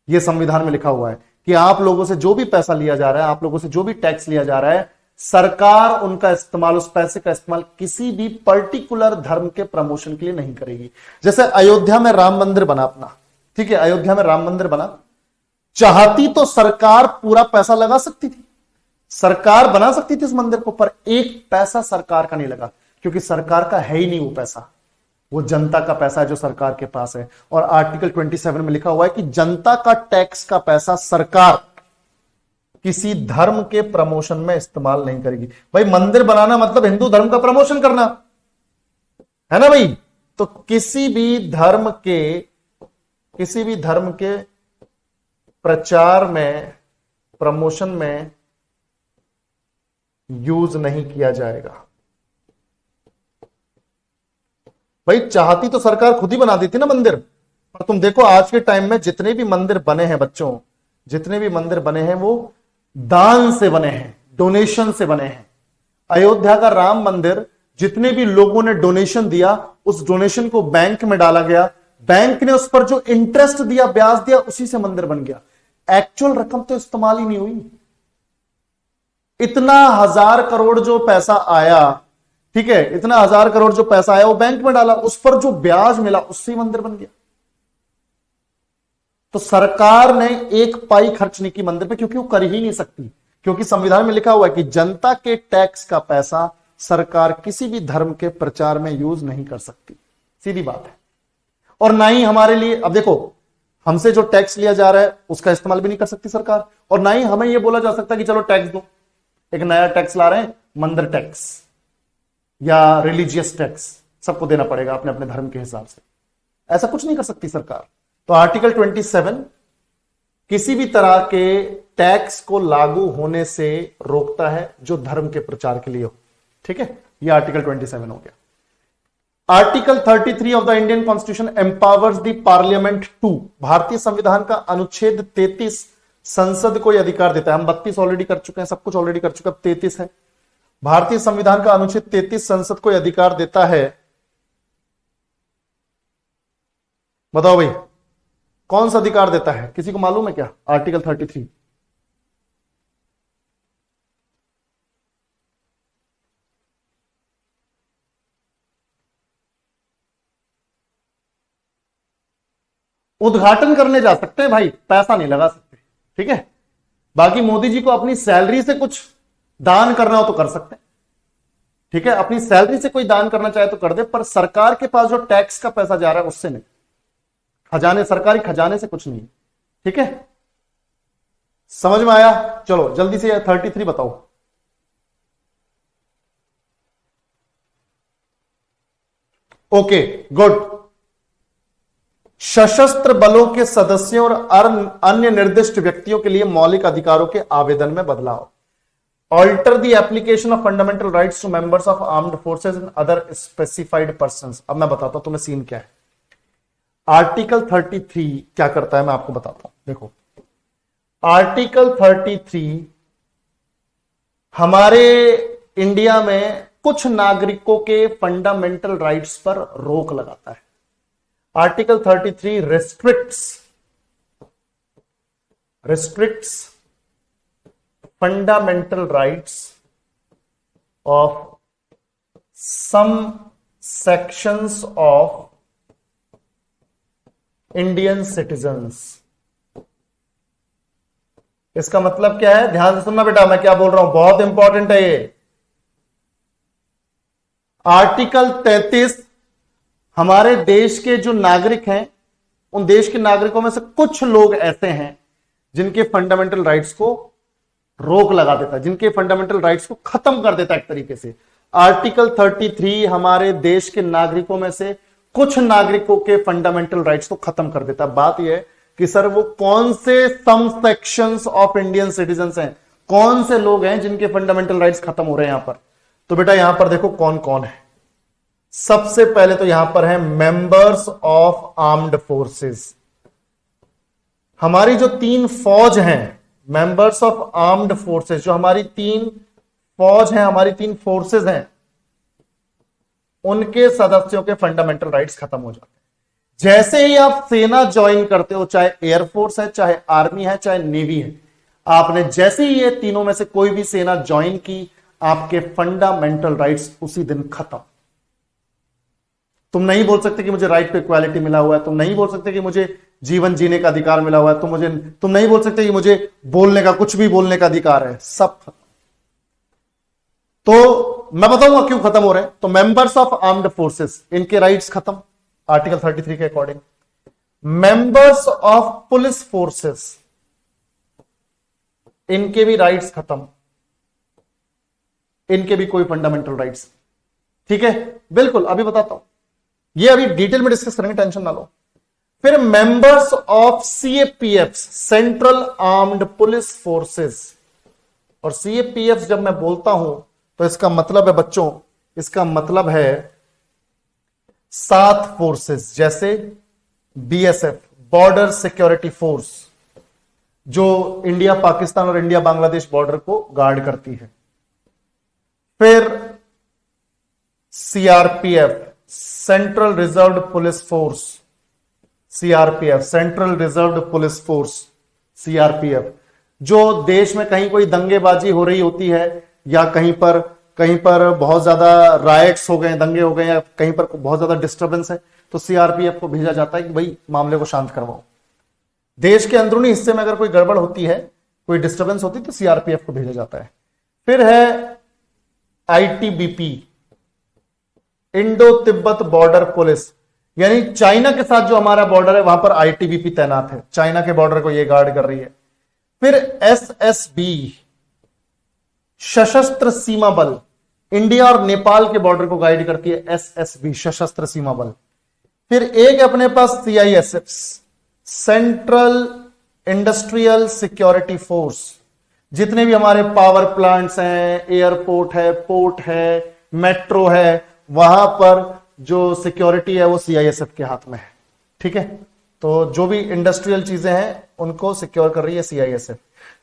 यह संविधान में लिखा हुआ है कि आप लोगों से जो भी पैसा लिया जा रहा है, आप लोगों से जो भी टैक्स लिया जा रहा है, सरकार उनका इस्तेमाल, उस पैसे का इस्तेमाल किसी भी पर्टिकुलर धर्म के प्रमोशन के लिए नहीं करेगी। जैसे अयोध्या में राम मंदिर बना अपना, ठीक है, अयोध्या में राम मंदिर बना, चाहती तो सरकार पूरा पैसा लगा सकती थी, सरकार बना सकती थी उस मंदिर को, पर एक पैसा सरकार का नहीं लगा, क्योंकि सरकार का है ही नहीं वो पैसा, वो जनता का पैसा है जो सरकार के पास है। और आर्टिकल 27 में लिखा हुआ है कि जनता का टैक्स का पैसा सरकार किसी धर्म के प्रमोशन में इस्तेमाल नहीं करेगी। भाई मंदिर बनाना मतलब हिंदू धर्म का प्रमोशन करना है ना भाई। तो किसी भी धर्म के प्रचार में, प्रमोशन में यूज नहीं किया जाएगा। भाई चाहती तो सरकार खुद ही बना देती ना मंदिर, पर तुम देखो आज के टाइम में जितने भी मंदिर बने हैं बच्चों, जितने भी मंदिर बने हैं वो दान से बने हैं, डोनेशन से बने हैं। अयोध्या का राम मंदिर, जितने भी लोगों ने डोनेशन दिया, उस डोनेशन को बैंक में डाला गया, बैंक ने उस पर जो इंटरेस्ट दिया, ब्याज दिया, उसी से मंदिर बन गया। एक्चुअल रकम तो इस्तेमाल ही नहीं हुई। इतना 1000 करोड़ जो पैसा आया, ठीक है, इतना 1000 करोड़ जो पैसा आया वो बैंक में डाला, उस पर जो ब्याज मिला उससे मंदिर बन गया। तो सरकार ने एक पाई खर्च नहीं की मंदिर पे, क्योंकि वो कर ही नहीं सकती, क्योंकि संविधान में लिखा हुआ है कि जनता के टैक्स का पैसा सरकार किसी भी धर्म के प्रचार में यूज नहीं कर सकती। सीधी बात है। और ना ही हमारे लिए, अब देखो, हमसे जो टैक्स लिया जा रहा है उसका इस्तेमाल भी नहीं कर सकती सरकार, और ना ही हमें यह बोला जा सकता कि चलो टैक्स दो, एक नया टैक्स ला रहे हैं, मंदिर टैक्स या रिलीजियस टैक्स, सबको देना पड़ेगा अपने अपने धर्म के हिसाब से। ऐसा कुछ नहीं कर सकती सरकार। तो आर्टिकल 27 किसी भी तरह के टैक्स को लागू होने से रोकता है जो धर्म के प्रचार के लिए हो। ठीक है, यह आर्टिकल 27 हो गया। Article 33 of the Indian constitution empowers the parliament to, भारतीय संविधान का अनुच्छेद 33 संसद को यह अधिकार देता है। हम 32 ऑलरेडी कर चुके हैं, सब कुछ ऑलरेडी कर चुके हैं, अब 33 है। भारतीय संविधान का अनुच्छेद 33 संसद को यह अधिकार देता है, बताओ भाई कौन सा अधिकार देता है, किसी को मालूम है क्या? आर्टिकल 33 उद्घाटन करने जा सकते हैं भाई, पैसा नहीं लगा सकते। ठीक है, बाकी मोदी जी को अपनी सैलरी से कुछ दान करना हो तो कर सकते हैं। ठीक है, अपनी सैलरी से कोई दान करना चाहे तो कर दे, पर सरकार के पास जो टैक्स का पैसा जा रहा है उससे नहीं, खजाने, सरकारी खजाने से कुछ नहीं। ठीक है, समझ में आया? चलो जल्दी से 33 बताओ। Okay good. सशस्त्र बलों के सदस्यों और अन्य निर्दिष्ट व्यक्तियों के लिए मौलिक अधिकारों के आवेदन में बदलाव। Alter the application of fundamental rights to members of armed forces and other specified persons. अब मैं बताता हूं तुम्हें सीन क्या है। आर्टिकल 33 क्या करता है मैं आपको बताता हूं। देखो, आर्टिकल 33 हमारे इंडिया में कुछ नागरिकों के फंडामेंटल राइट्स पर रोक लगाता है। Article 33 restricts fundamental rights of some sections of Indian citizens। इसका मतलब क्या है? ध्यान से सुनना बेटा, मैं क्या बोल रहा हूं, बहुत इंपॉर्टेंट है ये। आर्टिकल 33 हमारे देश के जो नागरिक हैं, उन देश के नागरिकों में से कुछ लोग ऐसे हैं जिनके फंडामेंटल राइट्स को रोक लगा देता है, जिनके फंडामेंटल राइट्स को खत्म कर देता है एक तरीके से। आर्टिकल 33 हमारे देश के नागरिकों में से कुछ नागरिकों के फंडामेंटल राइट्स को खत्म कर देता है। बात यह है कि सर वो कौन से सम सेक्शंस ऑफ इंडियन सिटीजन्स हैं, कौन से लोग हैं जिनके फंडामेंटल राइट्स खत्म हो रहे हैं यहां पर। तो बेटा यहां पर देखो कौन कौन है। सबसे पहले तो यहां पर है मेंबर्स ऑफ आर्म्ड फोर्सेस। हमारी जो 3 फौज हैं, मेंबर्स ऑफ आर्म्ड फोर्सेस, जो हमारी 3 फौज हैं, हमारी 3 फोर्सेस हैं, उनके सदस्यों के फंडामेंटल राइट्स खत्म हो जाते हैं। जैसे ही आप सेना ज्वाइन करते हो, चाहे एयरफोर्स है, चाहे आर्मी है, चाहे नेवी है, आपने जैसे ही ये तीनों में से कोई भी सेना ज्वाइन की, आपके फंडामेंटल राइट्स उसी दिन खत्म। तुम नहीं बोल सकते कि मुझे राइट टू इक्वालिटी मिला हुआ है, तुम नहीं बोल सकते कि मुझे जीवन जीने का अधिकार मिला हुआ है, तुम नहीं बोल सकते कि मुझे बोलने का, कुछ भी बोलने का अधिकार है, सब खत्म। तो मैं बताऊंगा क्यों खत्म हो रहे हैं। तो मेंबर्स ऑफ आर्म्ड फोर्सेस, इनके राइट्स खत्म आर्टिकल 33 के according. Members of police forces, इनके भी राइट्स खत्म, इनके भी कोई फंडामेंटल राइट्स। ठीक है, बिल्कुल अभी बताता हूं, ये अभी डिटेल में डिस्कस करेंगे, टेंशन ना लो। फिर members of CAPF, central armed police forces. और सीएपीएफ जब मैं बोलता हूं तो इसका मतलब है बच्चों, इसका मतलब है 7 फोर्सेस, जैसे बीएसएफ, बॉर्डर सिक्योरिटी फोर्स, जो इंडिया पाकिस्तान और इंडिया बांग्लादेश बॉर्डर को गार्ड करती है। फिर CRPF, central reserve police force, CRPF, central reserve police force, CRPF, जो देश में कहीं कोई दंगेबाजी हो रही होती है या कहीं पर बहुत ज्यादा राइट्स हो गए, दंगे हो गए, या कहीं पर बहुत ज्यादा डिस्टर्बेंस है, तो सीआरपीएफ को भेजा जाता है कि भाई मामले को शांत करवाओ। देश के अंदरूनी हिस्से में अगर कोई गड़बड़ होती है, कोई डिस्टर्बेंस होती है, तो सीआरपीएफ को भेजा जाता है। फिर है ITBP, Indo Tibet border police, यानी चाइना के साथ जो हमारा बॉर्डर है वहां पर आईटीबीपी तैनात है, चाइना के बॉर्डर को ये गार्ड कर रही है। फिर एसएसबी, सशस्त्र सीमा बल, इंडिया और नेपाल के बॉर्डर को गाइड करती है एसएसबी, सशस्त्र सीमा बल। फिर एक अपने पास CISF, central industrial security force, जितने भी हमारे पावर प्लांट्स हैं, एयरपोर्ट है, पोर्ट है, मेट्रो है, वहां पर जो सिक्योरिटी है वो सीआईएसएफ के हाथ में है। ठीक है, तो जो भी इंडस्ट्रियल चीजें हैं उनको सिक्योर कर रही है सीआईएसएफ।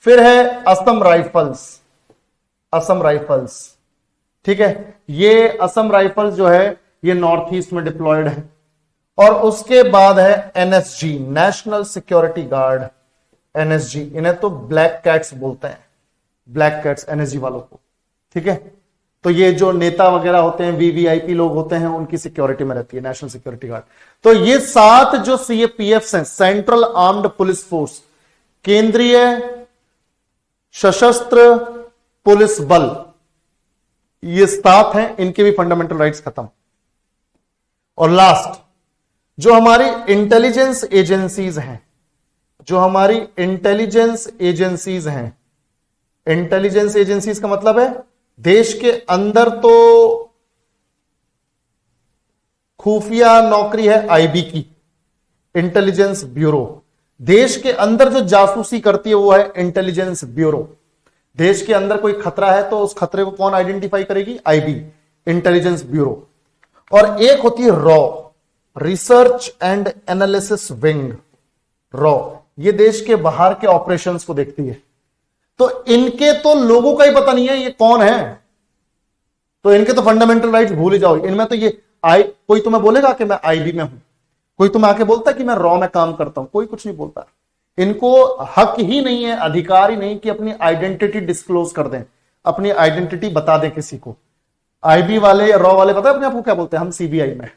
फिर है असम राइफल्स, असम राइफल्स, ठीक है, ये असम राइफल्स जो है ये नॉर्थ ईस्ट में डिप्लॉयड है। और उसके बाद है NSG, national security guard, NSG, इन्हें तो ब्लैक कैट्स बोलते हैं, ब्लैक कैट्स एनएसजी वालों को। ठीक है, तो ये जो नेता वगैरह होते हैं, वीवीआईपी लोग होते हैं, उनकी सिक्योरिटी में रहती है नेशनल सिक्योरिटी गार्ड। तो ये 7 जो सीएपीएफ हैं, सेंट्रल आर्म्ड पुलिस फोर्स, केंद्रीय सशस्त्र पुलिस बल, ये 7 हैं, इनके भी फंडामेंटल राइट्स खत्म। और लास्ट जो हमारी इंटेलिजेंस एजेंसीज हैं, जो हमारी इंटेलिजेंस एजेंसीज हैं, इंटेलिजेंस एजेंसीज का मतलब है देश के अंदर तो खुफिया नौकरी है आईबी की, इंटेलिजेंस ब्यूरो। देश के अंदर जो जासूसी करती है वो है इंटेलिजेंस ब्यूरो। देश के अंदर कोई खतरा है तो उस खतरे को कौन आइडेंटिफाई करेगी? IB, intelligence bureau. और एक होती है raw, research and analysis wing, raw, ये देश के बाहर के ऑपरेशंस को देखती है। तो इनके तो लोगों का ही पता नहीं है ये कौन है, तो इनके तो फंडामेंटल राइट्स भूल ही जाओ। इनमें तो ये कोई तुम्हें बोलेगा कि मैं आईबी में हूं, कोई तुम्हें आके बोलता है कि मैं रॉ में काम करता हूं, कोई कुछ नहीं बोलता। इनको हक ही नहीं है, अधिकार ही नहीं कि अपनी आइडेंटिटी डिस्क्लोज कर दें, अपनी आइडेंटिटी बता दें किसी को। आईबी वाले या रॉ वाले पता है अपने आप को क्या बोलते हैं? हम सीबीआई में,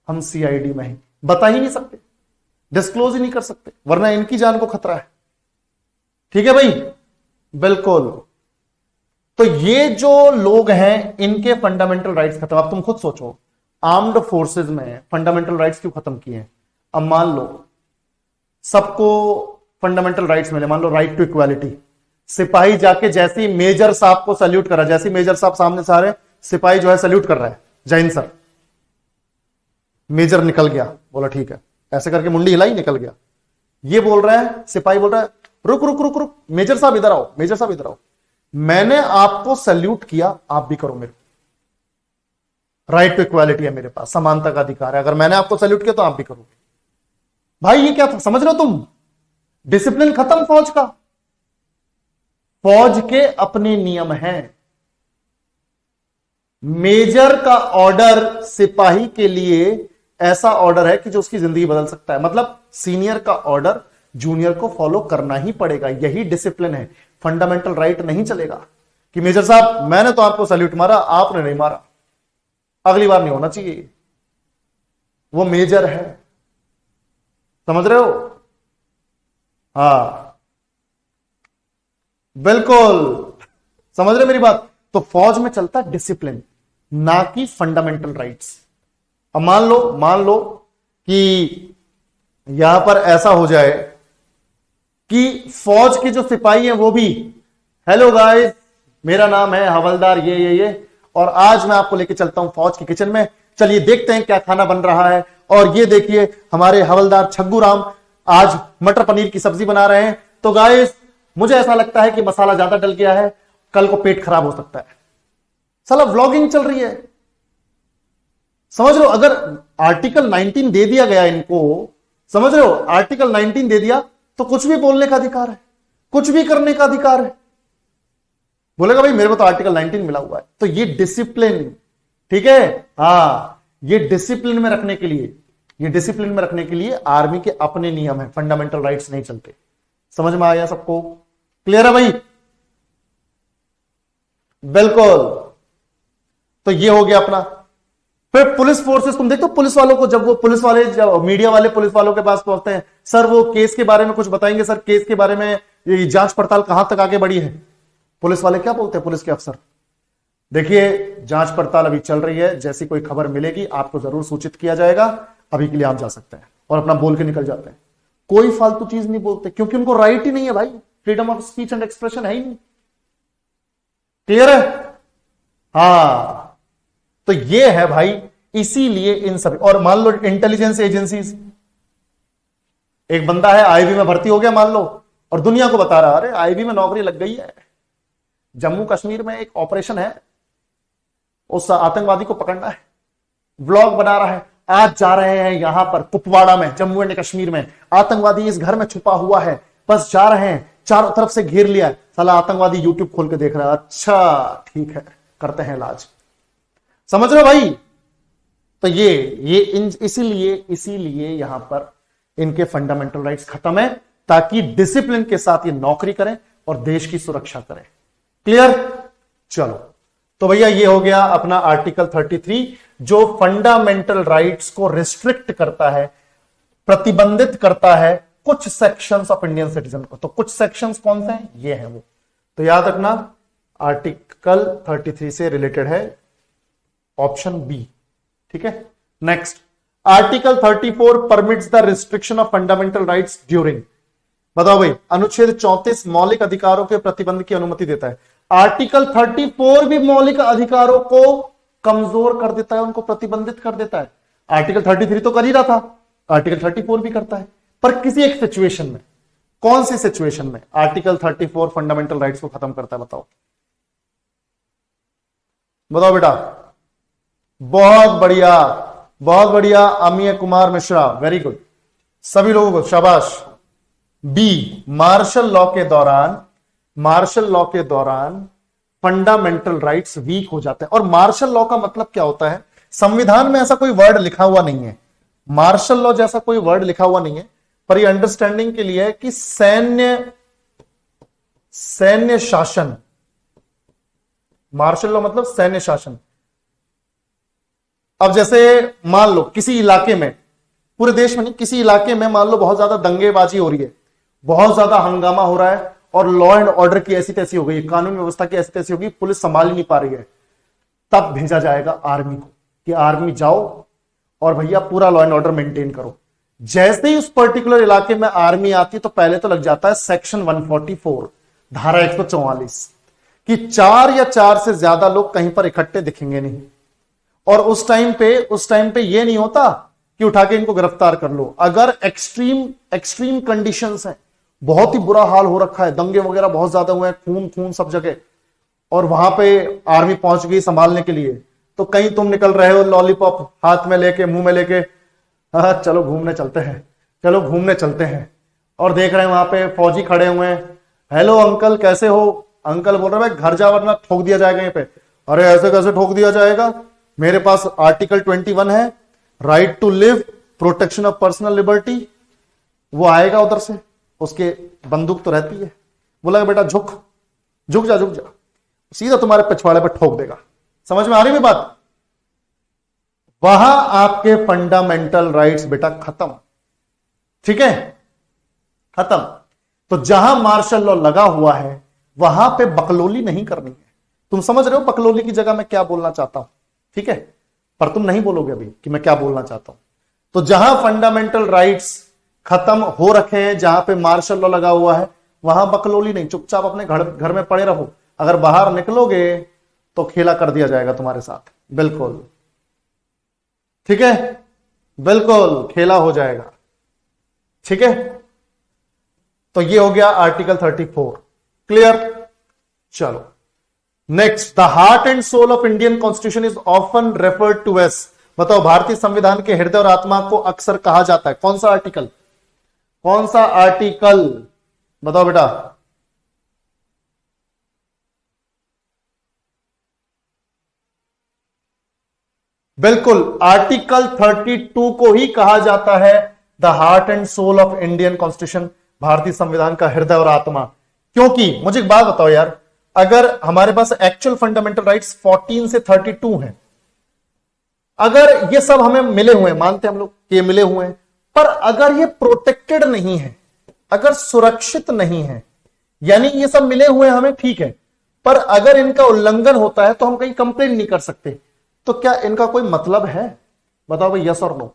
हम सीआईडी में, ही बता ही नहीं सकते, डिस्क्लोज ही नहीं कर सकते, वरना इनकी जान को खतरा है। ठीक है भाई, बिल्कुल। तो ये जो लोग हैं इनके फंडामेंटल राइट्स खत्म। अब तुम खुद सोचो, आर्म्ड फोर्सेस में फंडामेंटल राइट्स क्यों खत्म किए हैं? अब मान लो सबको फंडामेंटल राइट्स मिले, मान लो राइट टू इक्वालिटी, सिपाही जाके जैसे ही मेजर साहब को सल्यूट करा, जैसे ही मेजर साहब सामने से आ रहे, सिपाही जो है सल्यूट कर रहा है, जय हिंद सर, मेजर निकल गया, बोला ठीक है, ऐसे करके मुंडी हिलाई, निकल गया। ये बोल रहा है, सिपाही बोल रहा है रुक रुक रुक रुक, मेजर साहब इधर आओ, मेजर साहब इधर आओ, मैंने आपको सल्यूट किया, आप भी करो मेरे। राइट टू इक्वालिटी है मेरे पास, समानता का अधिकार है, अगर मैंने आपको सल्यूट किया तो आप भी करोगे। भाई ये क्या था, समझ रहे हो तुम? डिसिप्लिन खत्म फौज का। फौज के अपने नियम हैं। मेजर का ऑर्डर सिपाही के लिए ऐसा ऑर्डर है कि जो उसकी जिंदगी बदल सकता है। मतलब सीनियर का ऑर्डर जूनियर को फॉलो करना ही पड़ेगा, यही डिसिप्लिन है। फंडामेंटल राइट नहीं चलेगा कि मेजर साहब मैंने तो आपको सल्यूट मारा, आपने नहीं मारा, अगली बार नहीं होना चाहिए। वो मेजर है, समझ रहे हो? हाँ बिल्कुल, समझ रहे मेरी बात? तो फौज में चलता है डिसिप्लिन, ना कि फंडामेंटल राइट्स। अब मान लो कि यहां पर ऐसा हो जाए कि फौज के जो सिपाही हैं वो भी, हेलो गाइस मेरा नाम है हवलदार ये, और आज मैं आपको लेके चलता हूं फौज के किचन में, चलिए देखते हैं क्या खाना बन रहा है। और ये देखिए हमारे हवलदार छग्गू राम आज मटर पनीर की सब्जी बना रहे हैं, तो गाइस मुझे ऐसा लगता है कि मसाला ज्यादा डल गया है, कल को पेट खराब हो सकता है। साला व्लॉगिंग चल रही है, समझ रहे हो? अगर आर्टिकल 19 दे दिया गया इनको, समझ रहे हो? आर्टिकल 19 दे दिया तो कुछ भी बोलने का अधिकार है, कुछ भी करने का अधिकार है। बोलेगा भाई मेरे को तो आर्टिकल 19 मिला हुआ है। तो ये डिसिप्लिन, ठीक है, ये डिसिप्लिन में रखने के लिए, ये डिसिप्लिन में रखने के लिए आर्मी के अपने नियम है, फंडामेंटल राइट्स नहीं चलते। समझ में आया सबको? क्लियर है भाई? बिल्कुल। तो ये हो गया अपना। फिर पुलिस फोर्सेस, तुम देखो पुलिस वालों को, जब वो पुलिस वाले, जब मीडिया वाले पुलिस वालों के पास पहुंचते हैं, सर वो केस के बारे में कुछ बताएंगे, सर केस के बारे में ये जांच पड़ताल कहां तक आगे बढ़ी है? पुलिस वाले क्या बोलते हैं, पुलिस के अफसर, देखिए जांच पड़ताल अभी चल रही है, जैसी कोई खबर मिलेगी आपको जरूर सूचित किया जाएगा, अभी के लिए आप जा सकते हैं, और अपना बोल के निकल जाते हैं। कोई फालतू चीज नहीं बोलते, क्योंकि उनको राइट ही नहीं है भाई, freedom of speech and expression है ही नहीं। क्लियर है? हाँ, तो ये है भाई, इसीलिए इन सभी, और मान लो इंटेलिजेंस एजेंसीज, एक बंदा है आईबी में भर्ती हो गया मान लो, और दुनिया को बता रहा, अरे आईबी में नौकरी लग गई है, जम्मू कश्मीर में एक ऑपरेशन है, उस आतंकवादी को पकड़ना है, व्लॉग बना रहा है, आज जा रहे हैं यहां पर कुपवाड़ा में, जम्मू एंड कश्मीर में, आतंकवादी इस घर में छुपा हुआ है, बस जा रहे हैं, चारों तरफ से घेर लिया है, साला आतंकवादी यूट्यूब खोल के देख रहा है, अच्छा ठीक है करते हैं इलाज। समझ रहे हो भाई? तो ये इसीलिए यहां पर इनके फंडामेंटल राइट्स खत्म है, ताकि डिसिप्लिन के साथ ये नौकरी करें और देश की सुरक्षा करें। क्लियर? चलो, तो भैया ये हो गया अपना आर्टिकल 33, जो फंडामेंटल राइट्स को रिस्ट्रिक्ट करता है, प्रतिबंधित करता है कुछ सेक्शंस ऑफ इंडियन सिटीजन को। तो कुछ सेक्शंस कौन से हैं? ये है वो, तो याद रखना आर्टिकल 33 से रिलेटेड है ऑप्शन बी। ठीक है, next article 34 permits the restriction of fundamental rights during, बताओ भाई, अनुच्छेद 34 मौलिक अधिकारों के प्रतिबंध की अनुमति देता है। आर्टिकल 34 भी मौलिक अधिकारों को कमजोर कर देता है, उनको प्रतिबंधित कर देता है। आर्टिकल 33 तो कर ही रहा था, आर्टिकल 34 भी करता है, पर किसी एक सिचुएशन में। कौन सी सिचुएशन में आर्टिकल 34 फंडामेंटल राइट्स को खत्म करता है? बताओ बताओ बेटा। बहुत बढ़िया, बहुत बढ़िया अमीय कुमार मिश्रा, वेरी गुड, सभी लोगों को शाबाश। बी, मार्शल लॉ के दौरान, मार्शल लॉ के दौरान फंडामेंटल राइट्स वीक हो जाते हैं। और मार्शल लॉ का मतलब क्या होता है? संविधान में ऐसा कोई वर्ड लिखा हुआ नहीं है, मार्शल लॉ जैसा कोई वर्ड लिखा हुआ नहीं है, पर ये अंडरस्टैंडिंग के लिए है कि सैन्य शासन, मार्शल लॉ मतलब सैन्य शासन। अब जैसे मान लो किसी इलाके में, पूरे देश में नहीं, किसी इलाके में मान लो बहुत ज्यादा दंगेबाजी हो रही है, बहुत ज्यादा हंगामा हो रहा है, और लॉ एंड ऑर्डर की ऐसी तैसी हो गई, कानून व्यवस्था की ऐसी तैसी होगी, पुलिस संभाल ही नहीं पा रही है, तब भेजा जाएगा आर्मी को कि आर्मी जाओ और भैया पूरा लॉ एंड ऑर्डर मेंटेन करो। जैसे ही उस पर्टिकुलर इलाके में आर्मी आती तो पहले तो लग जाता है सेक्शन 144, धारा 144, कि 4 या 4 से ज्यादा लोग कहीं पर इकट्ठे दिखेंगे नहीं। और उस टाइम पे ये नहीं होता कि उठा के इनको गिरफ्तार कर लो। अगर एक्सट्रीम कंडीशंस हैं, बहुत ही बुरा हाल हो रखा है, दंगे वगैरह बहुत ज्यादा हुए हैं, खून खून सब जगह, और वहां पे आर्मी पहुंच गई संभालने के लिए, तो कहीं तुम निकल रहे हो लॉलीपॉप हाथ में लेके, मुंह में लेके, हाँ चलो घूमने चलते हैं, चलो घूमने चलते हैं, और देख रहे हैं वहां पे फौजी खड़े हुए हैं, हेलो अंकल कैसे हो? अंकल बोल रहे हैं घर जा वरना ठोक दिया जाएगा यहीं पे। अरे ऐसे कैसे ठोक दिया जाएगा? मेरे पास आर्टिकल 21 है, right to live, protection of personal liberty. वो आएगा उधर से, उसके बंदूक तो रहती है, बोला बेटा झुक झुक जा, झुक जा, सीधा तुम्हारे पिछवाड़े पर ठोक देगा। समझ में आ रही है बात? वहां आपके फंडामेंटल राइट्स बेटा खत्म। ठीक है, खत्म। तो जहां मार्शल लॉ लगा हुआ है वहां पे बकलोली नहीं करनी है। तुम समझ रहे हो बकलोली की जगह मैं क्या बोलना चाहता हूं? ठीक है, पर तुम नहीं बोलोगे अभी कि मैं क्या बोलना चाहता हूं। तो जहां फंडामेंटल राइट्स खत्म हो रखे हैं, जहां पे मार्शल लॉ लगा हुआ है, वहां बकलोली नहीं, चुपचाप अपने घर में पड़े रहो। अगर बाहर निकलोगे तो खेला कर दिया जाएगा तुम्हारे साथ, बिल्कुल। ठीक है, बिल्कुल खेला हो जाएगा। ठीक है, तो ये हो गया आर्टिकल 34। क्लियर? चलो next, the heart and soul of Indian constitution is often referred to as, बताओ भारतीय संविधान के हृदय और आत्मा को अक्सर कहा जाता है। कौन सा आर्टिकल? कौन सा आर्टिकल बताओ बेटा? बिल्कुल, आर्टिकल 32 को ही कहा जाता है the heart and soul of Indian constitution, भारतीय संविधान का हृदय और आत्मा। क्योंकि मुझे एक बात बताओ यार, अगर हमारे पास एक्चुअल फंडामेंटल राइट्स 14 से 32 हैं, अगर ये सब हमें मिले हुए हैं, मानते हैं हम लोग कि ये मिले हुए हैं, पर अगर ये प्रोटेक्टेड नहीं है, अगर सुरक्षित नहीं है, यानी ये सब मिले हुए हैं हमें, ठीक है, पर अगर इनका उल्लंघन होता है तो हम कहीं कंप्लेन नहीं कर सकते, तो क्या इनका कोई मतलब है? बताओ भाई, यस और नो।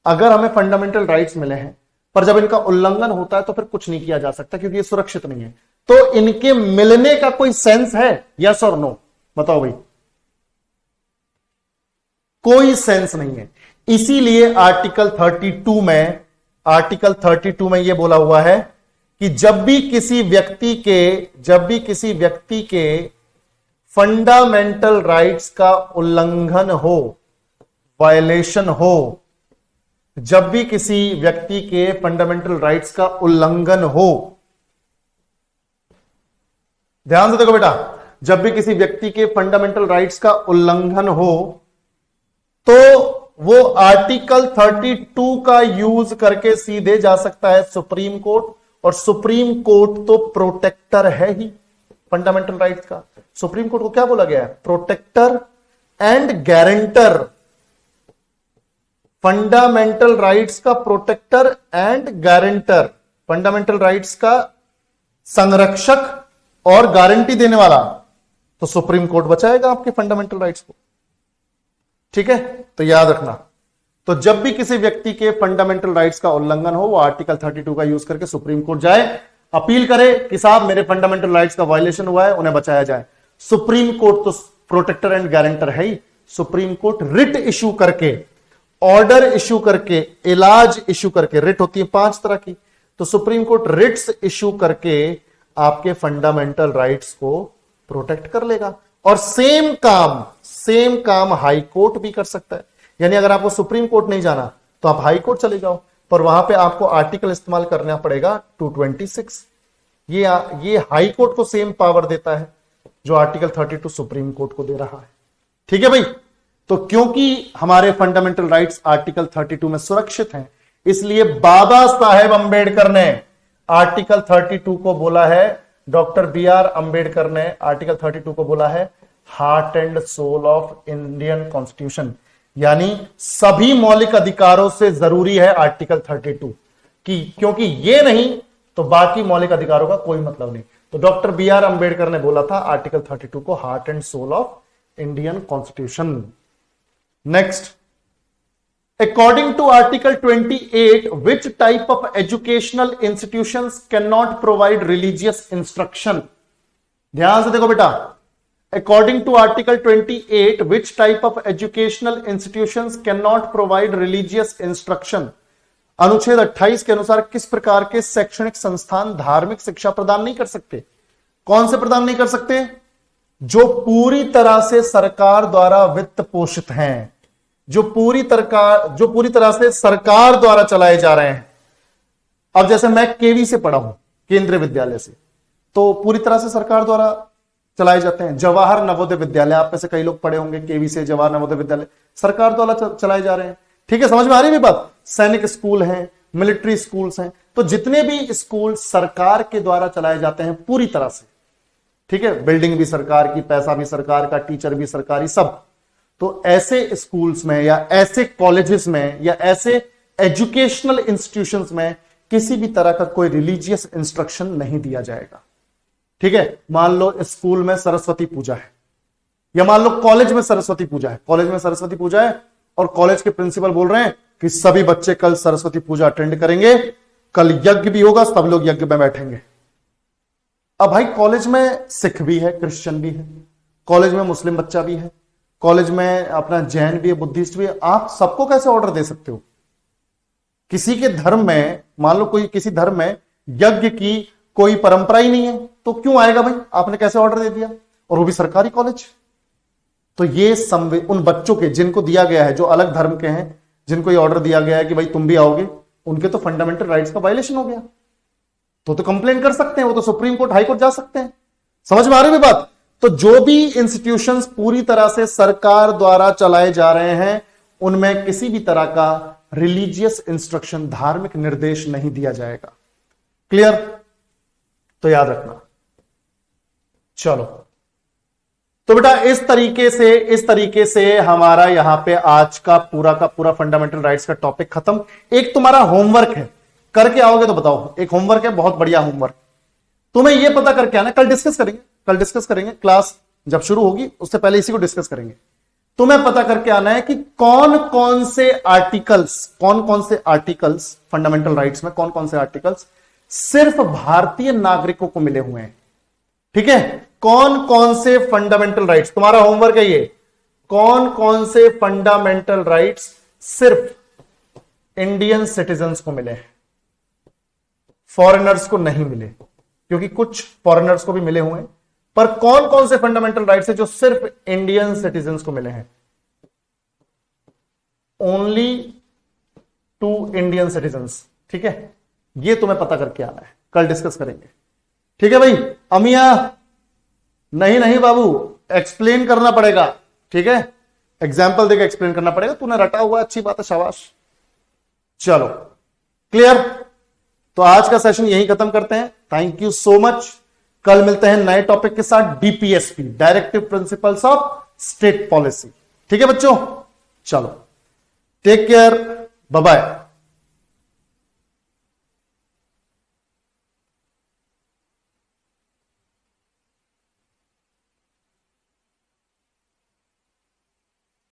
अगर हमें फंडामेंटल राइट्स मिले हैं पर जब इनका उल्लंघन होता है तो फिर कुछ नहीं किया जा सकता क्योंकि ये सुरक्षित नहीं है, तो इनके मिलने का कोई सेंस है? यस और नो, बताओ भाई। कोई सेंस नहीं है। इसीलिए आर्टिकल 32 में यह बोला हुआ है कि जब भी किसी व्यक्ति के फंडामेंटल राइट्स का उल्लंघन हो, वायलेशन हो, जब भी किसी व्यक्ति के फंडामेंटल राइट्स का उल्लंघन हो, ध्यान से देखो बेटा, जब भी किसी व्यक्ति के फंडामेंटल राइट्स का उल्लंघन हो तो वो आर्टिकल 32 का यूज करके सीधे जा सकता है सुप्रीम कोर्ट, और सुप्रीम कोर्ट तो प्रोटेक्टर है ही फंडामेंटल राइट्स का। सुप्रीम कोर्ट को क्या बोला गया है? Protector and guarantor, fundamental rights का protector and guarantor, fundamental rights का संरक्षक और गारंटी देने वाला, तो सुप्रीम कोर्ट बचाएगा आपके फंडामेंटल राइट्स को। ठीक है, तो याद रखना, तो जब भी किसी व्यक्ति के फंडामेंटल राइट्स का उल्लंघन हो वो आर्टिकल 32 का यूज करके सुप्रीम कोर्ट जाए, अपील करे कि साहब मेरे फंडामेंटल राइट्स का वायलेशन हुआ है, उन्हें बचाया जाए। सुप्रीम कोर्ट तो प्रोटेक्टर एंड गारंटर है ही। सुप्रीम कोर्ट रिट इशू करके, ऑर्डर इशू करके, इलाज इशू करके, रिट होती है 5 तरह की, तो सुप्रीम कोर्ट रिट्स इशू करके आपके फंडामेंटल राइट्स को प्रोटेक्ट कर लेगा। और सेम काम हाई कोर्ट भी कर सकता है। यानी अगर आपको सुप्रीम कोर्ट नहीं जाना तो आप हाई कोर्ट चले जाओ, पर वहां पे आपको आर्टिकल इस्तेमाल करना पड़ेगा 226। ये हाई कोर्ट को सेम पावर देता है जो आर्टिकल 32 सुप्रीम कोर्ट को दे रहा है। ठीक है भाई, तो क्योंकि हमारे फंडामेंटल राइट्स आर्टिकल 32 में सुरक्षित हैं, इसलिए बाबा साहेब अंबेडकर ने आर्टिकल 32 को बोला है, डॉक्टर BR अंबेडकर ने आर्टिकल 32 को बोला है heart and soul of Indian constitution. यानी सभी मौलिक अधिकारों से जरूरी है आर्टिकल 32 की, क्योंकि ये नहीं तो बाकी मौलिक अधिकारों का कोई मतलब नहीं। तो डॉक्टर BR अंबेडकर ने बोला था आर्टिकल 32 को heart and soul of Indian constitution. Next, according to article 28 which type of educational institutions cannot provide religious instruction? ध्यान से देखो बेटा, according to article 28 which type of educational institutions cannot provide religious instruction? अनुच्छेद 28 के अनुसार किस प्रकार के शैक्षणिक संस्थान धार्मिक शिक्षा प्रदान नहीं कर सकते? कौन से प्रदान नहीं कर सकते? जो पूरी तरह से सरकार द्वारा वित्त पोषित हैं, जो पूरी तरह से सरकार द्वारा चलाए जा रहे हैं। अब जैसे मैं केवी से पढ़ा हूं, केंद्रीय विद्यालय से, तो पूरी तरह से सरकार द्वारा चलाए जाते हैं। जवाहर नवोदय विद्यालय, आप में से कई लोग पढ़े होंगे केवी से, जवाहर नवोदय विद्यालय सरकार द्वारा चलाए जा रहे हैं। ठीक है, समझ में आ रही है बात? सैनिक स्कूल हैं, मिलिट्री स्कूल्स हैं, तो जितने भी स्कूल सरकार के द्वारा चलाए जाते हैं पूरी तरह से, ठीक है, बिल्डिंग भी सरकार की, पैसा भी सरकार का, टीचर भी सरकारी, सब, तो ऐसे स्कूल्स में या ऐसे कॉलेजेस में या ऐसे एजुकेशनल इंस्टीट्यूशंस में किसी भी तरह का कोई रिलीजियस इंस्ट्रक्शन नहीं दिया जाएगा। ठीक है, मान लो स्कूल में सरस्वती पूजा है, या मान लो कॉलेज में सरस्वती पूजा है, और कॉलेज के प्रिंसिपल बोल रहे हैं कि सभी बच्चे कल सरस्वती पूजा अटेंड करेंगे, कल यज्ञ भी होगा, सब लोग यज्ञ में बैठेंगे। अब भाई कॉलेज में सिख भी है, क्रिश्चियन भी है, कॉलेज में मुस्लिम बच्चा भी है, कॉलेज में अपना जैन भी है, बुद्धिस्ट भी है, आप सबको कैसे ऑर्डर दे सकते हो? किसी के धर्म में, मान लो कोई किसी धर्म में यज्ञ की कोई परंपरा ही नहीं है, तो क्यों आएगा भाई? आपने कैसे ऑर्डर दे दिया? और वो भी सरकारी कॉलेज। तो ये उन बच्चों के जिनको दिया गया है, जो अलग धर्म के हैं, जिनको ये ऑर्डर दिया गया है कि भाई तुम भी आओगे, उनके तो फंडामेंटल राइट्स का वायलेशन हो गया, तो कंप्लेन कर सकते हैं, वो तो सुप्रीम कोर्ट, हाई कोर्ट जा सकते हैं। समझ में आ रही है बात? तो जो भी इंस्टीट्यूशंस पूरी तरह से सरकार द्वारा चलाए जा रहे हैं उनमें किसी भी तरह का रिलीजियस इंस्ट्रक्शन, धार्मिक निर्देश नहीं दिया जाएगा। क्लियर? तो याद रखना। चलो, तो बेटा इस तरीके से हमारा यहां पे आज का पूरा फंडामेंटल राइट्स का टॉपिक खत्म। एक तुम्हारा होमवर्क है, करके आओगे तो बताओ। एक होमवर्क है, बहुत बढ़िया होमवर्क। तुम्हें यह पता करके आना, कल डिस्कस करेंगे, क्लास जब शुरू होगी उससे पहले इसी को डिस्कस करेंगे। तुम्हें पता करके आना है कि कौन कौन से आर्टिकल्स फंडामेंटल राइट्स में, कौन कौन से आर्टिकल्स सिर्फ भारतीय नागरिकों को मिले हुए हैं। ठीक है? कौन कौन से फंडामेंटल राइट्स, तुम्हारा होमवर्क है ये, कौन कौन से फंडामेंटल राइट्स सिर्फ इंडियन सिटीजन्स को मिले हैं, फॉरेनर्स को नहीं मिले। क्योंकि कुछ फॉरेनर्स को भी मिले हुए हैं, पर कौन कौन से फंडामेंटल राइट्स है जो सिर्फ इंडियन सिटीजन्स को मिले हैं? Only to Indian citizens. ठीक है? ये तुम्हें पता करके आना है, कल डिस्कस करेंगे। ठीक है भाई? अमिया नहीं बाबू, एक्सप्लेन करना पड़ेगा। ठीक है? एग्जाम्पल देकर एक्सप्लेन करना पड़ेगा। तूने रटा हुआ, अच्छी बात है, शाबाश। चलो, क्लियर? तो आज का सेशन यही खत्म करते हैं। Thank you so much. कल मिलते हैं नए टॉपिक के साथ, DPSP, directive principles of state policy. ठीक है बच्चों? चलो, टेक केयर, बाय बाय।